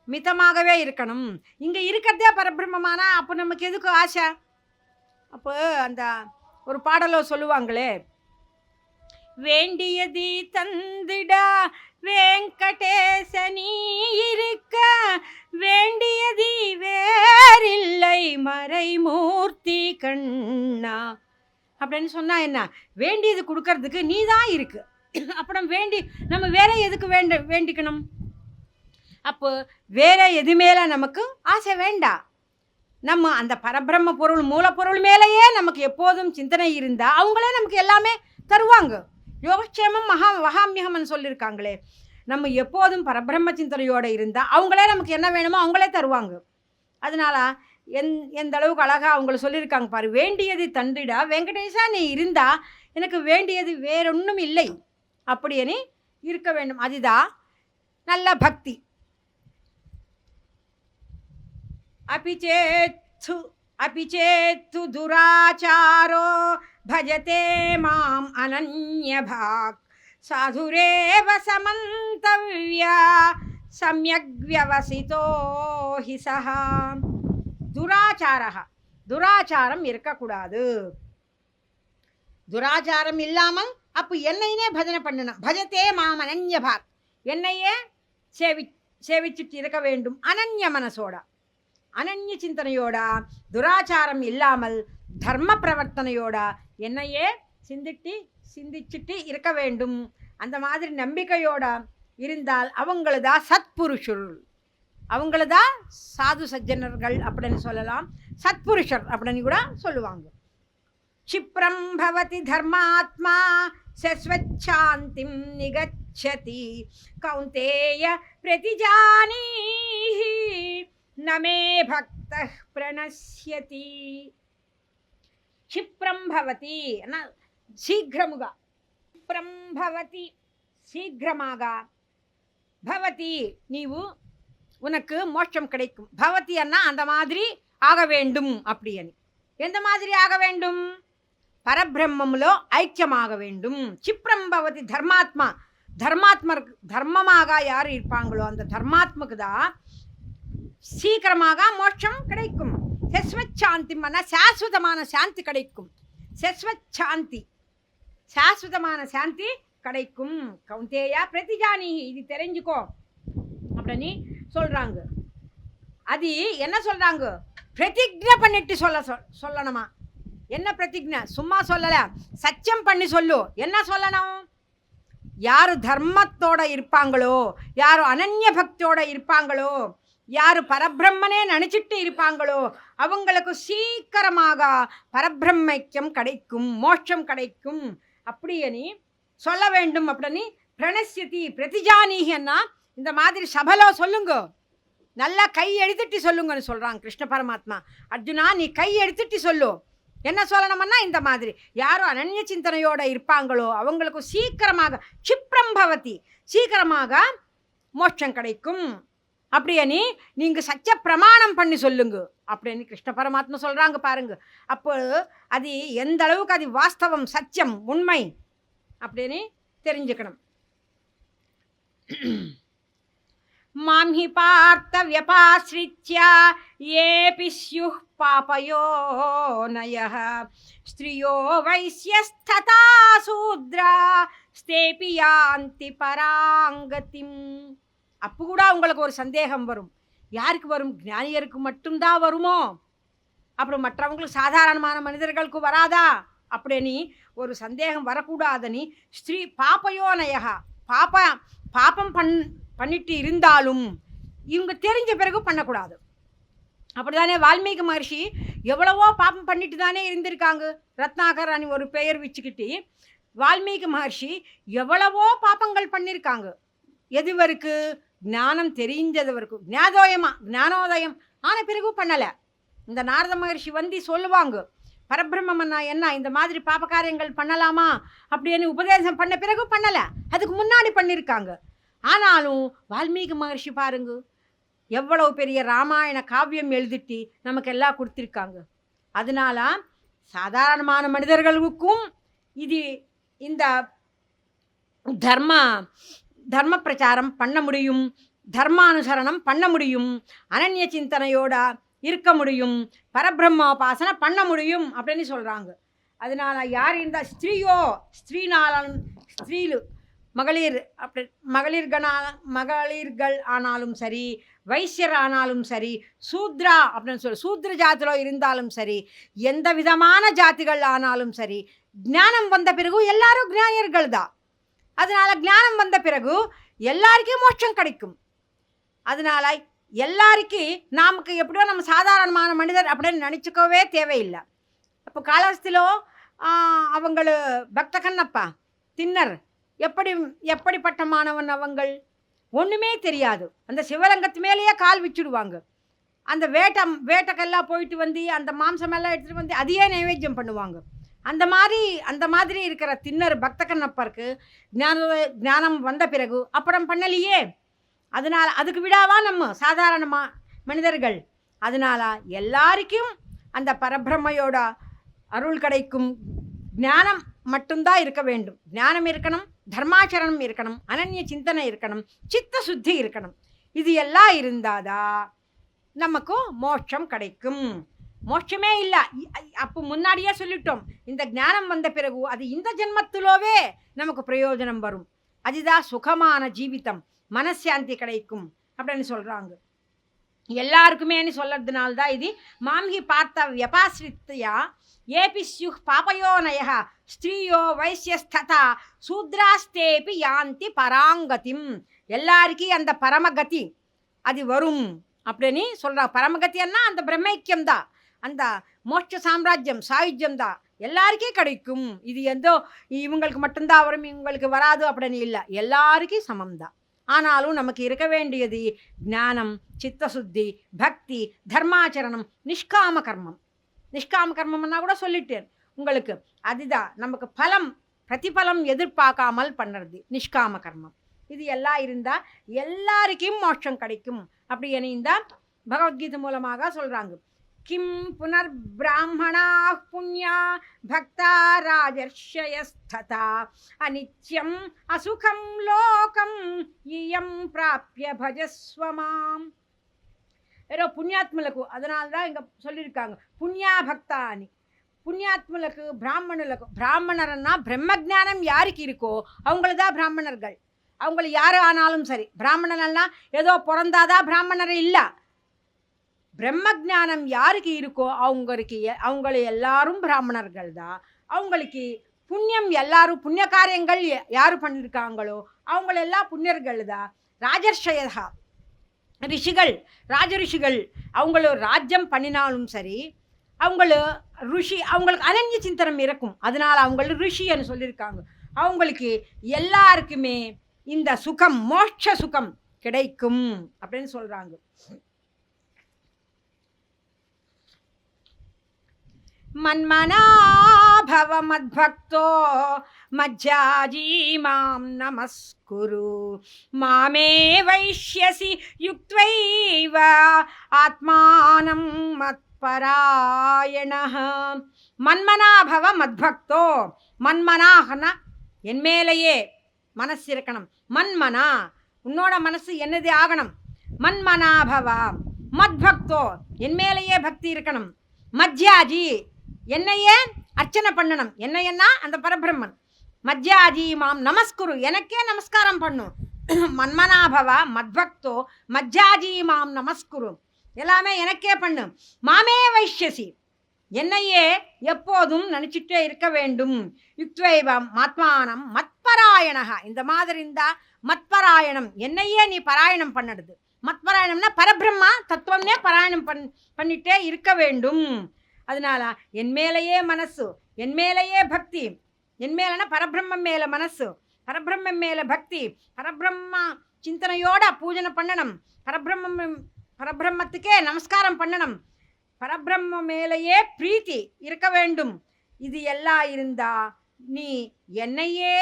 மிதமாகவே இருக்கணும். இங்கே இருக்கிறதே பரபிரம்மமானா அப்போ நமக்கு எதுக்கு ஆசை? அப்போ அந்த ஒரு பாடலோ சொல்லுவாங்களே, வேண்டியது தந்திட வெங்கடேசனி இருக்க வேண்டியது வேறில்லை மறைமூர்த்தி கண்ணா அப்படின்னு சொன்னா என்ன? வேண்டியது கொடுக்கறதுக்கு நீ தான் இருக்கு. அப்புறம் நம்ம வேற எதுக்கு வேண்டிக்கணும்? அப்போ வேற எது மேலே நமக்கு ஆசை வேண்டாம். நம்ம அந்த பரபிரம்ம பொருள் மூலப்பொருள் மேலேயே நமக்கு எப்போதும் சிந்தனை இருந்தால் அவங்களே நமக்கு எல்லாமே தருவாங்க. யோகக்ஷேமம் வகாமியகம்னு சொல்லியிருக்காங்களே, நம்ம எப்போதும் பரபிரம்ம சிந்தனையோடு இருந்தால் அவங்களே நமக்கு என்ன வேணுமோ அவங்களே தருவாங்க. அதனால எந்த அளவுக்கு அழகாக அவங்கள சொல்லியிருக்காங்க பாரு, வேண்டியது தந்திடா வெங்கடேஷா நீ இருந்தா எனக்கு வேண்டியது வேறொன்றும் இல்லை அப்படின்னு இருக்க வேண்டும். அதுதான் நல்ல பக்தி. अपि चेत्तु दुराचारो भजते माम् अनन्यभाक् साधुरेव समन्तव्या सम्यक् व्यवसितो हि सः. துராச்சாரம் இருக்கக்கூடாது. துராச்சாரம் இல்லாமல் அப்போ என்னையே பஜனை பண்ணணும். பஜத்தே மாம் அனன்யபாக், என்னையே சேவிச்சுட்டு இருக்க வேண்டும் அனன்ய மனசோட, அனன்ய சிந்தனையோட, துராச்சாரம் இல்லாமல் தர்ம பிரவர்த்தனையோட என்னையே சிந்திச்சுட்டு இருக்க வேண்டும். அந்த மாதிரி நம்பிக்கையோட இருந்தால் அவங்களதான் சத்புருஷர், அவங்களதான் சாது சஜ்ஜனர்கள் அப்படின்னு சொல்லலாம், சத்புருஷர் அப்படின்னு கூட சொல்லுவாங்க. क्षिप्रं भवति धर्मात्मा सस्वच्छान्तिं निगच्छति कौन्तेय प्रतिजानीहि न मे भक्तः प्रणश्यति. क्षिप्रं भवति शीघ्रमुगा, क्षिप्रं भवति शीघ्रमागा, भवति நீவு உனக்கு மோட்சம் கிடைக்கும். பவதி அண்ணா அந்த மாதிரி ஆக வேண்டும். அப்படி எந்த மாதிரி ஆக வேண்டும்? பரபிரம்மமுலோ ஐக்கியமாக வேண்டும். சிப்ரம் பவதி தர்மாத்மா, தர்மமாக யார் இருப்பாங்களோ அந்த தர்மாத்மக்கு தான் சீக்கிரமாக மோட்சம் கிடைக்கும். சஸ்வச்சாந்தி மன சாஸ்வதமான சாந்தி கிடைக்கும். சஸ்வச்சாந்தி சாஸ்வதமான சாந்தி கிடைக்கும். கௌந்தேயா பிரதிஜானி, இது தெரிஞ்சுக்கோ அப்படின்னு சொல்றாங்க. அது என்ன சொல்றாங்க? பிரதிஜ்ஞை பண்ணிட்டு சொல்லணுமா? என்ன பிரதிஜ்ஞை? சும்மா சொல்லல, சத்தியம் பண்ணி சொல்லு. என்ன சொல்லணும்? யாரு தர்மத்தோட இருப்பாங்களோ, யாரு அனன்ய பக்தியோட இருப்பாங்களோ, யாரு பரபிரம்மனே நினைச்சிட்டு இருப்பாங்களோ அவங்களுக்கு சீக்கிரமாக பரபிரம்மைக்கியம் கிடைக்கும், மோட்சம் கிடைக்கும் அப்படின்னு சொல்ல வேண்டும். அப்படின்னு பிரணசியதி பிரதிஜானீகன்னா இந்த மாதிரி சபலோ சொல்லுங்க, நல்லா கை எடுத்துட்டு சொல்லுங்கன்னு சொல்றாங்க கிருஷ்ண பரமாத்மா. அர்ஜுனா நீ கை எடுத்துட்டு சொல்லு. என்ன சொல்லணும்னா இந்த மாதிரி யாரும் அனன்ய சிந்தனையோட இருப்பாங்களோ அவங்களுக்கு சீக்கிரமாக சிப்ரம் பவதி, சீக்கிரமாக மோட்சம் கிடைக்கும் அப்படின்னு நீங்கள் சத்திய பிரமாணம் பண்ணி சொல்லுங்க அப்படின்னு கிருஷ்ண பரமாத்மா சொல்கிறாங்க பாருங்க. அப்போ அது எந்த அளவுக்கு அது வாஸ்தவம், சத்தியம், உண்மை அப்படின்னு தெரிஞ்சுக்கணும். மாம் ஹி பார்த்த வியபாஸ்ரித்ய ஏபி ஸ்யுः பாபயோனயः ஸ்திரியோ வைஸ்யஸ்ததா சூத்ரா ஸ்தேபி யாந்தி பராங்கதிம். அப்போ கூட உங்களுக்கு ஒரு சந்தேகம் வரும். யாருக்கு வரும்? ஞானியருக்கு மட்டும்தான் வருமோ? அப்புறம் மற்றவங்களுக்கு சாதாரணமான மனிதர்களுக்கு வராதா அப்படின்னு ஒரு சந்தேகம் வரக்கூடாதுன்னு ஸ்ரீ பாபயோனயா, பாப்பம் பண்ணிட்டு இருந்தாலும் இவங்க தெரிஞ்ச பிறகு பண்ணக்கூடாது. அப்படிதானே வால்மீகி மகர்ஷி எவ்வளவோ பாப்பம் பண்ணிட்டு தானே இருந்திருக்காங்க. ரத்னாகர் அணி ஒரு பெயர் வச்சுக்கிட்டு வால்மீகி மகர்ஷி எவ்வளவோ பாப்பங்கள் பண்ணியிருக்காங்க. எது வரைக்கும்? ஞானம் தெரிஞ்சது வரைக்கும். ஞானோதயம் ஆன பிறகு பண்ணலை. இந்த நாரத மகர்ஷி வந்து சொல்லுவாங்க, பரபிரம்மன்னா என்ன, இந்த மாதிரி பாபகாரியங்கள் பண்ணலாமா அப்படின்னு உபதேசம் பண்ண பிறகு பண்ணலை, அதுக்கு முன்னாடி பண்ணியிருக்காங்க. ஆனாலும் வால்மீகி மகர்ஷி பாருங்க எவ்வளவு பெரிய ராமாயண காவியம் எழுதிட்டு நமக்கு எல்லாம் கொடுத்துருக்காங்க. அதனால சாதாரணமான மனிதர்களுக்கும் இது இந்த தர்ம பிரச்சாரம் பண்ண முடியும், தர்மானுசரணம் பண்ண முடியும், அனன்ய சிந்தனையோட இருக்க முடியும், பரபிரம்மோபாசனை பண்ண முடியும் அப்படின்னு சொல்கிறாங்க. அதனால யார் இந்த ஸ்திரீలు மகளிர்கள் ஆனாலும் சரி, வைசியர் ஆனாலும் சரி, சூத்ரா அப்படின்னு சூத்ர ஜாதிలో இருந்தாலும் சரி, எந்த விதமான ஜாதிகள் ஆனாலும் சரி, ஞானம் வந்த பிறகு எல்லாரும் ஞானியர்கள் தான். அதனால ஞானம் வந்த பிறகு எல்லாருக்கும் மோட்சம் கிடைக்கும். அதனால எல்லாருக்கும் நமக்கு எப்படியோ நம்ம சாதாரணமான மனிதர் அப்படின்னு நினச்சிக்கவே தேவையில்லை. அப்போ காலஸ்திலோ அவங்கள பக்த கண்ணப்பா தின்னர் எப்படிப்பட்ட மாணவன் அவங்கள் ஒன்றுமே தெரியாது. அந்த சிவலிங்கத்து மேலேயே கால் வச்சுடுவாங்க. அந்த வேட்டைக்கெல்லாம் போயிட்டு வந்து அந்த மாம்சமெல்லாம் எடுத்துகிட்டு வந்து அதையே நைவேத்தியம் பண்ணுவாங்க. அந்த மாதிரி இருக்கிற தின்னர் பக்த கண்ணப்பருக்கு ஞானம் வந்த பிறகு அப்படம் பண்ணலையே. அதனால அதுக்கு விடாவா நம்ம சாதாரண மனிதர்கள். அதனால எல்லாருக்கும் அந்த பரபிரம்மையோட அருள் கிடைக்கும். ஞானம் மட்டும்தான் இருக்க வேண்டும். ஞானம் இருக்கணும், தர்மாச்சரணம் இருக்கணும், அனன்ய சிந்தனை இருக்கணும், சித்த சுத்தி இருக்கணும். இது எல்லாம் இருந்தாதான் நமக்கு மோட்சம் கிடைக்கும். மோட்சமே இல்லை. அப்போ முன்னாடியே சொல்லிட்டோம், இந்த ஞானம் வந்த பிறகு அது இந்த ஜென்மத்திலோவே நமக்கு பிரயோஜனம் வரும். அதுதான் சுகமான ஜீவிதம், மனசாந்தி கிடைக்கும் அப்படின்னு சொல்கிறாங்க. எல்லாருக்குமேனு சொல்கிறதுனால்தான் இது மாம்ஹி பார்த்த வியபாஸ்ரித்யா ஏபி ஸ்யுः பாபயோனயः ஸ்திரியோ வைஸ்யஸ்ததா சூத்ராஸ்தேபி யாந்தி பராங்கதிம். எல்லாருக்கும் அந்த பரமகதி அது வரும் அப்படின்னு சொல்கிறாங்க. பரமகத்தின்னா அந்த பிரம்மைக்கியம் தான், அந்த மோட்ச சாம்ராஜ்யம் சாயுஜ்யம் தான் எல்லாருக்கும் கிடைக்கும். இது எந்தோ இவங்களுக்கு மட்டும்தான் வரும் இவங்களுக்கு வராது அப்படின்னு இல்லை, எல்லாருக்கும் சமம்தான். ஆனாலும் நமக்கு இருக்க வேண்டியது ஞானம், சித்தசுத்தி, பக்தி, தர்மாச்சரணம், நிஷ்காம கர்மம். நிஷ்காம கர்மம்னா கூட சொல்லிட்டேன் உங்களுக்கு. அதுதான் நமக்கு பிரதிபலம் எதிர்பார்க்காமல் பண்ணுறது நிஷ்காம கர்மம். இது எல்லாம் இருந்தால் எல்லாருக்கும் மோட்சம் கிடைக்கும் அப்படி இணைந்தால் பகவத்கீதை மூலமாக சொல்கிறாங்க. किं पुनर्ब्राह्मणाः पुण्या भक्ता राजर्षयस्तथा अनित्यम् असुखं लोकं इयं प्राप्य भजस्व माम्. ஏதோ புண்ணியாத்மலுக்கு, அதனால தான் இங்கே சொல்லியிருக்காங்க புண்ணியா பக்தா అని. புண்ணியாத்மலுக்கு பிராமணர்களுக்கு, பிராமணர்னா பிரம்மஜானம் யாருக்கு இருக்கோ அவங்கள தான் பிராமணர்கள். அவங்கள யார் ஆனாலும் சரி, பிராமணனெல்லாம் ஏதோ பிறந்தாதான் பிராமணர் இல்லை. பிரம்மஜானம் யாருக்கு இருக்கோ அவங்கள எல்லாரும் பிராமணர்கள் தான். அவங்களுக்கு புண்ணியம் எல்லாரும் புண்ணிய காரியங்கள் யார் பண்ணியிருக்காங்களோ அவங்களெல்லாம் புண்ணியர்கள் தான். ராஜர்ஷயா ரிஷிகள், ராஜரிஷிகள் அவங்கள ராஜ்யம் பண்ணினாலும் சரி, அவங்களுக்கு அனன்ய சிந்தனம் இருக்கும். அதனால் அவங்கள ரிஷின்னு சொல்லியிருக்காங்க. அவங்களுக்கு எல்லாருக்குமே இந்த சுகம், மோட்ச சுகம் கிடைக்கும் அப்படின்னு சொல்கிறாங்க. மன்மனாபவ மத்பக்தோ மஜ்ஜாஜி மாம் நமஸ்குரு மாமே வைஷ்யசி யுக்த்வைவ ஆத்மானம் மத்பராயணः. மன்மனாபவ மத்பக்தோ, மன்மனாகனா என் மேலேயே மனசு இருக்கணும். மன்மனா உன்னோட மனசு என்னது ஆகணும். மன்மனாபவ மத்பக்தோ என் மேலேயே பக்தி இருக்கணும். மஜ்ஜாஜி என்னையே அர்ச்சனை பண்ணணும். என்னையன்னா அந்த பரபிரம்மன். மஜ்ஜாஜி மாம் நமஸ்குரு எனக்கே நமஸ்காரம் பண்ணும். மன்மனாபவ மத்பக்தோ மஜ்ஜாஜி மாம் நமஸ்குரு எல்லாமே எனக்கே பண்ணு. மாமே வைஷ்யசி என்னையே எப்போதும் நினச்சிட்டே இருக்க வேண்டும். யுக்த்வைவம் ஆத்மானம் மத்பராயணா இந்த மாதிரி இருந்தா மத்பராயணம் என்னையே நீ பராயணம் பண்ணுறது. மத்பராயணம்னா பரபிரம்மா தத்துவம்னே பராயணம் பண்ணிட்டே இருக்க வேண்டும். அதனால என் மேலேயே மனசு, என் மேலேயே பக்தி, என் மேலனா பரபிரம்மம் மேலே மனசு, பரபிரம்மம் மேலே பக்தி, பரபிரம்மா சிந்தனையோட பூஜனை பண்ணணும். பரபிரம்மத்துக்கே நமஸ்காரம் பண்ணணும். பரபிரம்ம மேலேயே பிரீத்தி இருக்க வேண்டும். இது எல்லாம் இருந்தா நீ என்னையே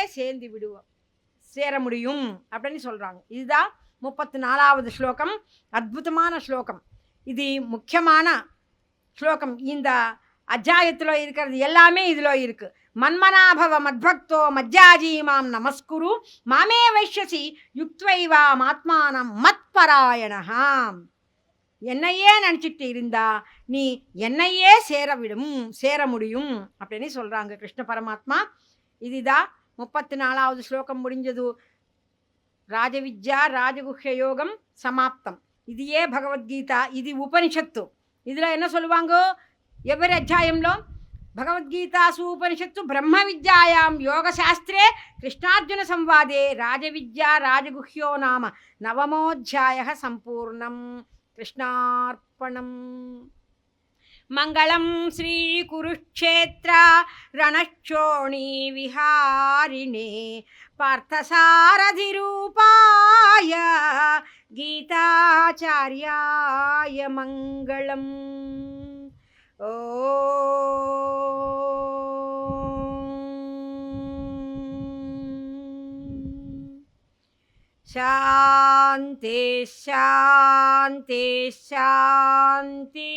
சேர முடியும் அப்படின்னு சொல்கிறாங்க. இதுதான் 34வது ஸ்லோகம். அற்புதமான ஸ்லோகம். இது முக்கியமான ஸ்லோகம். இந்த அத்தியாயத்தில் இருக்கிறது எல்லாமே இதில் இருக்குது. மன்மனாபவ மத்பக்தோ மஜ்ஜாஜி மாம் நமஸ்குரு மாமே வைஷ்யசி யுக்த்வைவாம் ஆத்மானம் மத்பராயணா. என்னையே நினச்சிட்டு இருந்தா நீ என்னையே சேர முடியும் அப்படின்னு சொல்கிறாங்க கிருஷ்ண பரமாத்மா. இதுதான் 34வது ஸ்லோகம் முடிஞ்சது. ராஜவித்யா ராஜகுஹ்ய யோகம் சமாப்தம். இதையே பகவத்கீதா, இது உபனிஷத்து. இதில் என்ன சொல்லுவாங்க எவ்வரி அத்தியாயம்లో భగవద్గీతాసు ఉపనిషత్తు బ్రహ్మ విద్యాయాం యోగశాస్త్రే కృష్ణార్జున సంవాదే రాజవిద్యా రాజగుహ్యో నామ 9వోऽధ్యాయः సంపూర్ణం. కృష్ణార్పణం. మంగళం శ్రీ కురుక్షేత్ర రణక్షోణీ విహారిణే పార్థసారథి రూపాయ గీతాచార్యాయ మంగళం. శాంతి శాంతి శాంతి.